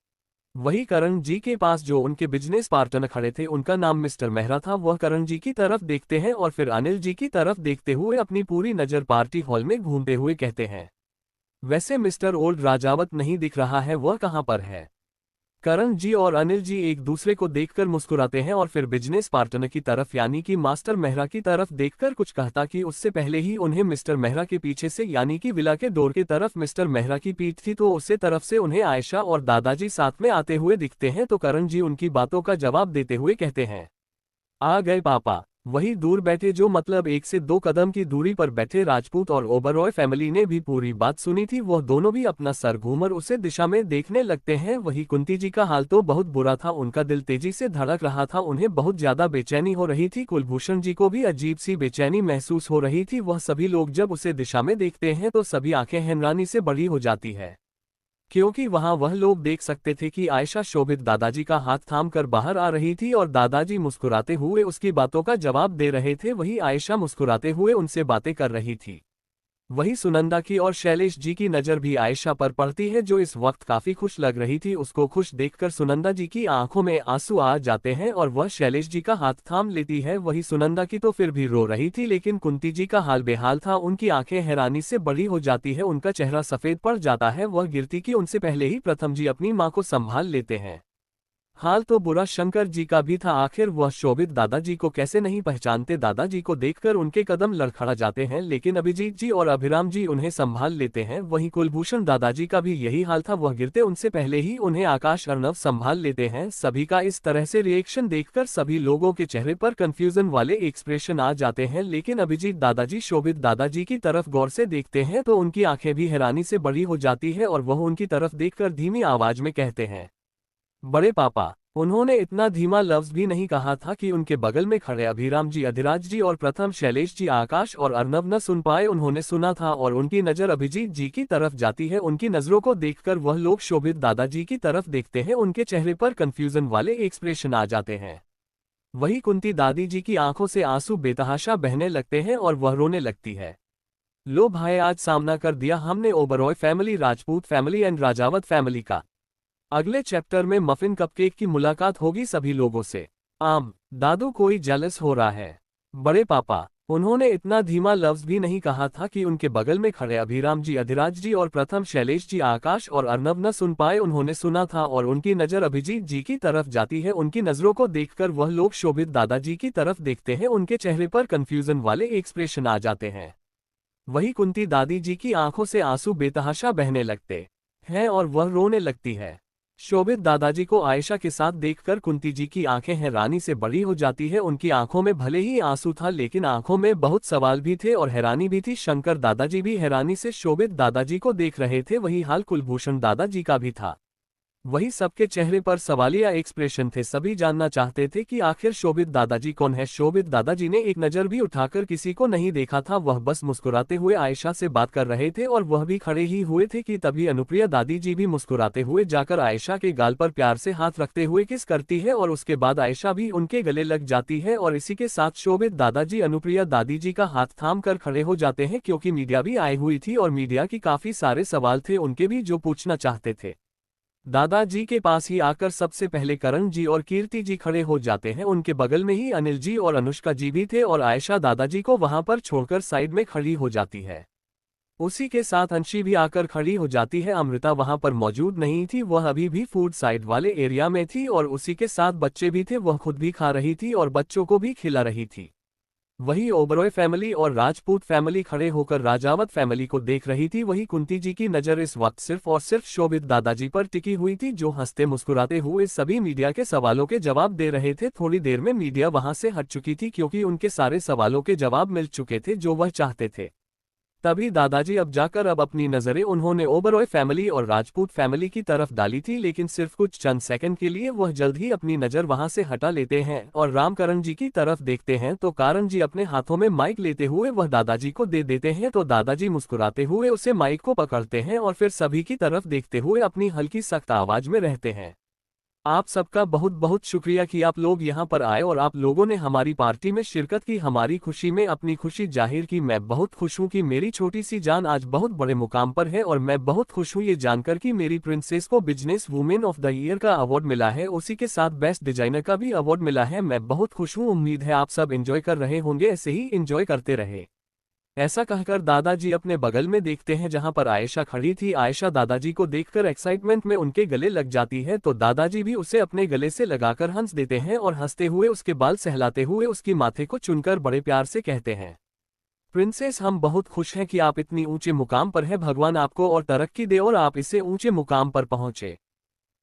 वही करण जी के पास जो उनके बिजनेस पार्टनर खड़े थे, उनका नाम मिस्टर मेहरा था। वह करण जी की तरफ देखते हैं और फिर अनिल जी की तरफ देखते हुए अपनी पूरी नज़र पार्टी हॉल में घूमते हुए कहते हैं, वैसे मिस्टर ओल्ड राजावत नहीं दिख रहा है, वह कहाँ पर है? करण जी और अनिल जी एक दूसरे को देखकर मुस्कुराते हैं और फिर बिजनेस पार्टनर की तरफ यानी कि मास्टर मेहरा की तरफ देखकर कुछ कहता कि उससे पहले ही उन्हें मिस्टर मेहरा के पीछे से यानी कि विला के डोर की तरफ मिस्टर मेहरा की पीठ थी, तो उससे तरफ से उन्हें आयशा और दादाजी साथ में आते हुए दिखते हैं। तो करण जी उनकी बातों का जवाब देते हुए कहते हैं, आ गए पापा। वही दूर बैठे जो मतलब 1 से 2 कदम की दूरी पर बैठे राजपूत और ओबरॉय फैमिली ने भी पूरी बात सुनी थी। वह दोनों भी अपना सर घूमकर उसे दिशा में देखने लगते हैं। वही कुंती जी का हाल तो बहुत बुरा था, उनका दिल तेजी से धड़क रहा था, उन्हें बहुत ज्यादा बेचैनी हो रही थी। कुलभूषण जी को भी अजीब सी बेचैनी महसूस हो रही थी। वह सभी लोग जब उसे दिशा में देखते हैं तो सभी आंखें हैरानी से बड़ी हो जाती है, क्योंकि वहां वह लोग देख सकते थे कि आयशा शोभित दादाजी का हाथ थामकर बाहर आ रही थी और दादाजी मुस्कुराते हुए उसकी बातों का जवाब दे रहे थे। वही आयशा मुस्कुराते हुए उनसे बातें कर रही थी। वही सुनंदा की और शैलेश जी की नज़र भी आयशा पर पड़ती है जो इस वक्त काफी खुश लग रही थी। उसको खुश देखकर सुनंदा जी की आंखों में आंसू आ जाते हैं और वह शैलेश जी का हाथ थाम लेती है। वही सुनंदा की तो फिर भी रो रही थी, लेकिन कुंती जी का हाल बेहाल था, उनकी आंखें हैरानी से बड़ी हो जाती है, उनका चेहरा सफेद पड़ जाता है। वह गिरती कि उनसे पहले ही प्रथम जी अपनी माँ को संभाल लेते हैं। हाल तो बुरा शंकर जी का भी था, आखिर वह शोभित दादाजी को कैसे नहीं पहचानते। दादाजी को देखकर उनके कदम लड़खड़ा जाते हैं, लेकिन अभिजीत जी और अभिराम जी उन्हें संभाल लेते हैं। वहीं कुलभूषण दादाजी का भी यही हाल था, वह गिरते उनसे पहले ही उन्हें आकाश अर्णव संभाल लेते हैं। सभी का इस तरह से रिएक्शन देखकर सभी लोगों के चेहरे पर कंफ्यूजन वाले एक्सप्रेशन आ जाते हैं, लेकिन अभिजीत दादाजी शोभित दादाजी की तरफ गौर से देखते हैं तो उनकी आंखें भी हैरानी से बड़ी हो जाती है और वह उनकी तरफ देखकर धीमी आवाज में कहते हैं, बड़े पापा। उन्होंने इतना धीमा लफ्ज भी नहीं कहा था कि उनके बगल में खड़े अभिराम जी, अधिराज जी और प्रथम शैलेश जी, आकाश और अर्नव न सुन पाए। उन्होंने सुना था और उनकी नज़र अभिजीत जी की तरफ जाती है। उनकी नज़रों को देखकर वह लोग शोभित दादाजी की तरफ देखते हैं, उनके चेहरे पर कंफ्यूजन वाले एक्सप्रेशन आ जाते हैं। वही कुंती दादी जी की आंखों से आंसू बेतहाशा बहने लगते हैं और वह रोने लगती है। लो भाई, आज सामना कर दिया हमने Oberoi family, Rajput family and Rajawat family का। अगले चैप्टर में मफिन कपकेक की मुलाकात होगी सभी लोगों से। दादू कोई जेलस हो रहा है। बड़े पापा, उन्होंने इतना धीमा लफ्ज भी नहीं कहा था कि उनके बगल में खड़े अभिराम जी, अधिराज जी और प्रथम शैलेश जी, आकाश और अर्नब न सुन पाए। उन्होंने सुना था और उनकी नजर अभिजीत जी की तरफ जाती है। उनकी नजरों को देखकर वह लोग शोभित दादाजी की तरफ देखते हैं। उनके चेहरे पर कंफ्यूजन वाले एक्सप्रेशन आ जाते हैं। वही कुंती दादी जी की आंखों से आंसू बेतहाशा बहने लगते हैं और वह रोने लगती है। शोभित दादाजी को आयशा के साथ देखकर कुंती जी की आंखें हैरानी से बड़ी हो जाती है। उनकी आंखों में भले ही आंसू था लेकिन आंखों में बहुत सवाल भी थे और हैरानी भी थी। शंकर दादाजी भी हैरानी से शोभित दादाजी को देख रहे थे। वही हाल कुलभूषण दादाजी का भी था। वही सबके चेहरे पर सवालिया एक्सप्रेशन थे। सभी जानना चाहते थे कि आखिर शोभित दादाजी कौन है। शोभित दादाजी ने एक नज़र भी उठाकर किसी को नहीं देखा था। वह बस मुस्कुराते हुए आयशा से बात कर रहे थे और वह भी खड़े ही हुए थे कि तभी अनुप्रिया दादी जी भी मुस्कुराते हुए जाकर आयशा के गाल पर प्यार से हाथ रखते हुए किस करती है और उसके बाद आयशा भी उनके गले लग जाती है। और इसी के साथ शोभित दादाजी अनुप्रिया दादी जी का हाथ थाम कर खड़े हो जाते हैं क्योंकि मीडिया भी आई हुई थी और मीडिया की काफी सारे सवाल थे उनके भी जो पूछना चाहते थे। दादाजी के पास ही आकर सबसे पहले करण जी और कीर्ति जी खड़े हो जाते हैं। उनके बगल में ही अनिल जी और अनुष्का जी भी थे और आयशा दादाजी को वहां पर छोड़कर साइड में खड़ी हो जाती है। उसी के साथ अंशी भी आकर खड़ी हो जाती है। अमृता वहां पर मौजूद नहीं थी, वह अभी भी फूड साइड वाले एरिया में थी और उसी के साथ बच्चे भी थे, वह खुद भी खा रही थी और बच्चों को भी खिला रही थी। वही ओबरॉय फैमिली और राजपूत फैमिली खड़े होकर राजावत फैमिली को देख रही थी। वही कुंती जी की नजर इस वक्त सिर्फ और सिर्फ शोभित दादाजी पर टिकी हुई थी जो हंसते मुस्कुराते हुए सभी मीडिया के सवालों के जवाब दे रहे थे। थोड़ी देर में मीडिया वहां से हट चुकी थी क्योंकि उनके सारे सवालों के जवाब मिल चुके थे जो वह चाहते थे। तभी दादाजी अब जाकर अब अपनी नजरें उन्होंने ओबरॉय फैमिली और राजपूत फैमिली की तरफ डाली थी लेकिन सिर्फ कुछ चंद सेकंड के लिए वह जल्द ही अपनी नजर वहां से हटा लेते हैं और रामकरण जी की तरफ देखते हैं तो कारण जी अपने हाथों में माइक लेते हुए वह दादाजी को दे देते हैं। तो दादाजी मुस्कुराते हुए उसे माइक को पकड़ते हैं और फिर सभी की तरफ देखते हुए अपनी हल्की सख्त आवाज में रहते हैं, आप सबका बहुत बहुत शुक्रिया कि आप लोग यहाँ पर आए और आप लोगों ने हमारी पार्टी में शिरकत की, हमारी खुशी में अपनी खुशी जाहिर की। मैं बहुत खुश हूँ कि मेरी छोटी सी जान आज बहुत बड़े मुकाम पर है और मैं बहुत खुश हूँ ये जानकर कि मेरी प्रिंसेस को business women of the year का अवार्ड मिला है, उसी के साथ बेस्ट डिजाइनर का भी अवार्ड मिला है। मैं बहुत खुश हूँ। उम्मीद है आप सब एंजॉय कर रहे होंगे, ऐसे ही एंजॉय करते रहे। ऐसा कहकर दादाजी अपने बगल में देखते हैं जहां पर आयशा खड़ी थी। आयशा दादाजी को देखकर एक्साइटमेंट में उनके गले लग जाती है तो दादाजी भी उसे अपने गले से लगाकर हंस देते हैं और हंसते हुए उसके बाल सहलाते हुए उसकी माथे को चुनकर बड़े प्यार से कहते हैं, प्रिंसेस हम बहुत खुश हैं कि आप इतनी ऊंचे मुकाम पर हैं, भगवान आपको और तरक्की दे और आप इससे ऊंचे मुकाम पर पहुंचे।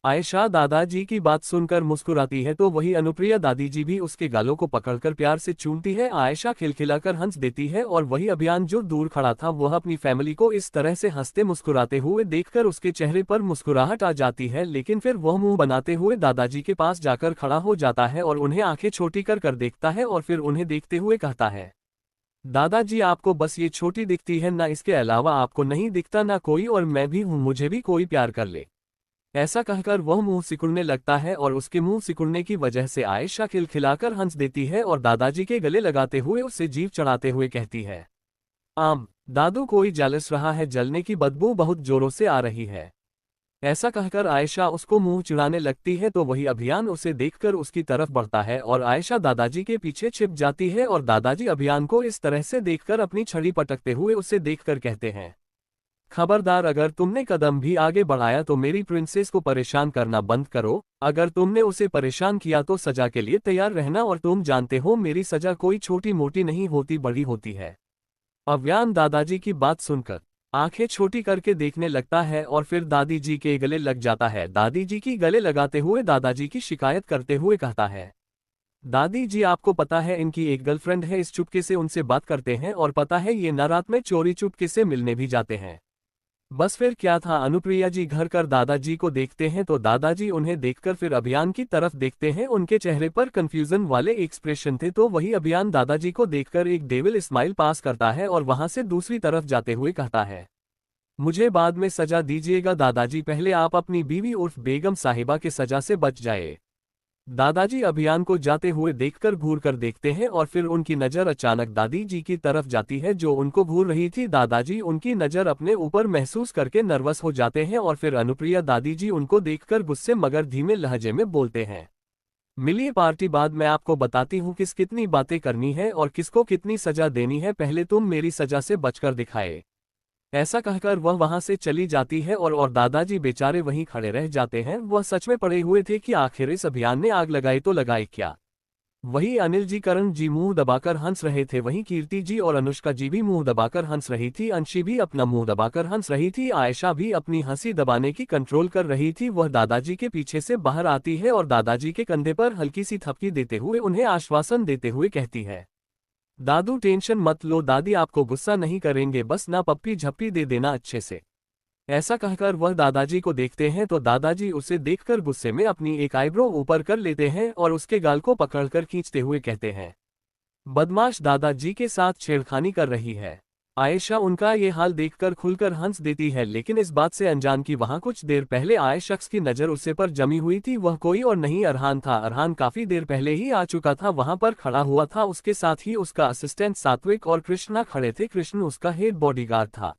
आयशा दादाजी की बात सुनकर मुस्कुराती है तो वही अनुप्रिया दादी जी भी उसके गालों को पकड़कर प्यार से चूमती है। आयशा खिलखिलाकर हंस देती है और वही अभियान जो दूर खड़ा था वह अपनी फैमिली को इस तरह से हंसते मुस्कुराते हुए देखकर उसके चेहरे पर मुस्कुराहट आ जाती है लेकिन फिर वह मुंह बनाते हुए दादाजी के पास जाकर खड़ा हो जाता है और उन्हें आंखें छोटी कर देखता है और फिर उन्हें देखते हुए कहता है, दादाजी आपको बस ये छोटी दिखती है ना, इसके अलावा आपको नहीं दिखता ना कोई, और मैं भी हूँ, मुझे भी कोई प्यार कर ले। ऐसा कहकर वह मुंह सिकुड़ने लगता है और उसके मुंह सिकुड़ने की वजह से आयशा खिलखिलाकर हंस देती है और दादाजी के गले लगाते हुए उससे जीभ चढ़ाते हुए कहती है, दादू कोई जालस रहा है, जलने की बदबू बहुत जोरों से आ रही है। ऐसा कहकर आयशा उसको मुंह चिढ़ाने लगती है तो वही अभियान उसे देखकर उसकी तरफ बढ़ता है और आयशा दादाजी के पीछे छिप जाती है और दादाजी अभियान को इस तरह से देखकर अपनी छड़ी पटकते हुए उसे देखकर कहते हैं, खबरदार अगर तुमने कदम भी आगे बढ़ाया तो मेरी प्रिंसेस को परेशान करना बंद करो। अगर तुमने उसे परेशान किया तो सजा के लिए तैयार रहना, और तुम जानते हो मेरी सजा कोई छोटी मोटी नहीं होती, बड़ी होती है। अभियान दादाजी की बात सुनकर आंखें छोटी करके देखने लगता है और फिर दादी जी के गले लग जाता है। दादी जी की गले लगाते हुए दादाजी की शिकायत करते हुए कहता है, दादी जी आपको पता है इनकी एक गर्लफ्रेंड है, इस चुपके से उनसे बात करते हैं और पता है ये न रात में चोरी चुपके से मिलने भी जाते हैं। बस फिर क्या था। अनुप्रिया जी घर कर दादाजी को देखते हैं तो दादाजी उन्हें देखकर फिर अभियान की तरफ देखते हैं, उनके चेहरे पर कंफ्यूजन वाले एक्सप्रेशन थे तो वही अभियान दादाजी को देखकर एक डेविल स्माइल पास करता है और वहां से दूसरी तरफ जाते हुए कहता है, मुझे बाद में सजा दीजिएगा दादाजी, पहले आप अपनी बीवी उर्फ बेगम साहिबा के सजा से बच जाए। दादाजी अभियान को जाते हुए देखकर घूर कर देखते हैं और फिर उनकी नज़र अचानक दादी जी की तरफ जाती है जो उनको घूर रही थी। दादाजी उनकी नज़र अपने ऊपर महसूस करके नर्वस हो जाते हैं और फिर अनुप्रिया दादी जी उनको देखकर गुस्से मगर धीमे लहजे में बोलते हैं, मिलिए पार्टी बाद मैं आपको बताती हूँ कितनी बातें करनी है और किसको कितनी सजा देनी है, पहले तुम मेरी सजा से बचकर दिखाए। ऐसा कहकर वह वहां से चली जाती है और दादाजी बेचारे वहीं खड़े रह जाते हैं। वह सच में पड़े हुए थे कि आखिर इस अभियान ने आग लगाई तो लगाई क्या। वहीं अनिल जी करण जी मुंह दबाकर हंस रहे थे, वहीं कीर्ति जी और अनुष्का जी भी मुंह दबाकर हंस रही थी, अंशी भी अपना मुंह दबाकर हंस रही थी, आयशा भी अपनी हंसी दबाने की कंट्रोल कर रही थी। वह दादाजी के पीछे से बाहर आती है और दादाजी के कंधे पर हल्की सी थपकी देते हुए उन्हें आश्वासन देते हुए कहती है, दादू टेंशन मत लो, दादी आपको गुस्सा नहीं करेंगे, बस ना पप्पी झप्पी दे देना अच्छे से। ऐसा कहकर वह दादाजी को देखते हैं तो दादाजी उसे देखकर गुस्से में अपनी एक आईब्रो ऊपर कर लेते हैं और उसके गाल को पकड़कर खींचते हुए कहते हैं, बदमाश दादाजी के साथ छेड़खानी कर रही है। आयशा उनका ये हाल देखकर खुलकर हंस देती है, लेकिन इस बात से अनजान कि वहां कुछ देर पहले आए शख्स की नजर उसे पर जमी हुई थी। वह कोई और नहीं अरहान था। अरहान काफी देर पहले ही आ चुका था, वहां पर खड़ा हुआ था। उसके साथ ही उसका असिस्टेंट सात्विक और कृष्णा खड़े थे। कृष्ण उसका हेड बॉडीगार्ड था।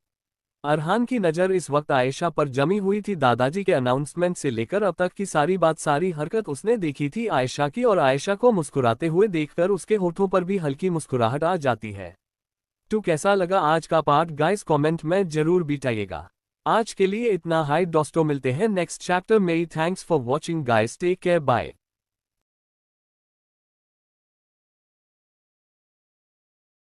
अरहान की नज़र इस वक्त आयशा पर जमी हुई थी। दादाजी के अनाउंसमेंट से लेकर अब तक की सारी बात, सारी हरकत उसने देखी थी आयशा की, और आयशा को मुस्कुराते हुए देखकर उसके होठों पर भी हल्की मुस्कुराहट आ जाती है। तो कैसा लगा आज का पार्ट गाइस, कमेंट में जरूर बताइएगा। आज के लिए इतना। हाय दोस्तों, मिलते हैं नेक्स्ट चैप्टर में। Thanks for watching guys, take care, bye.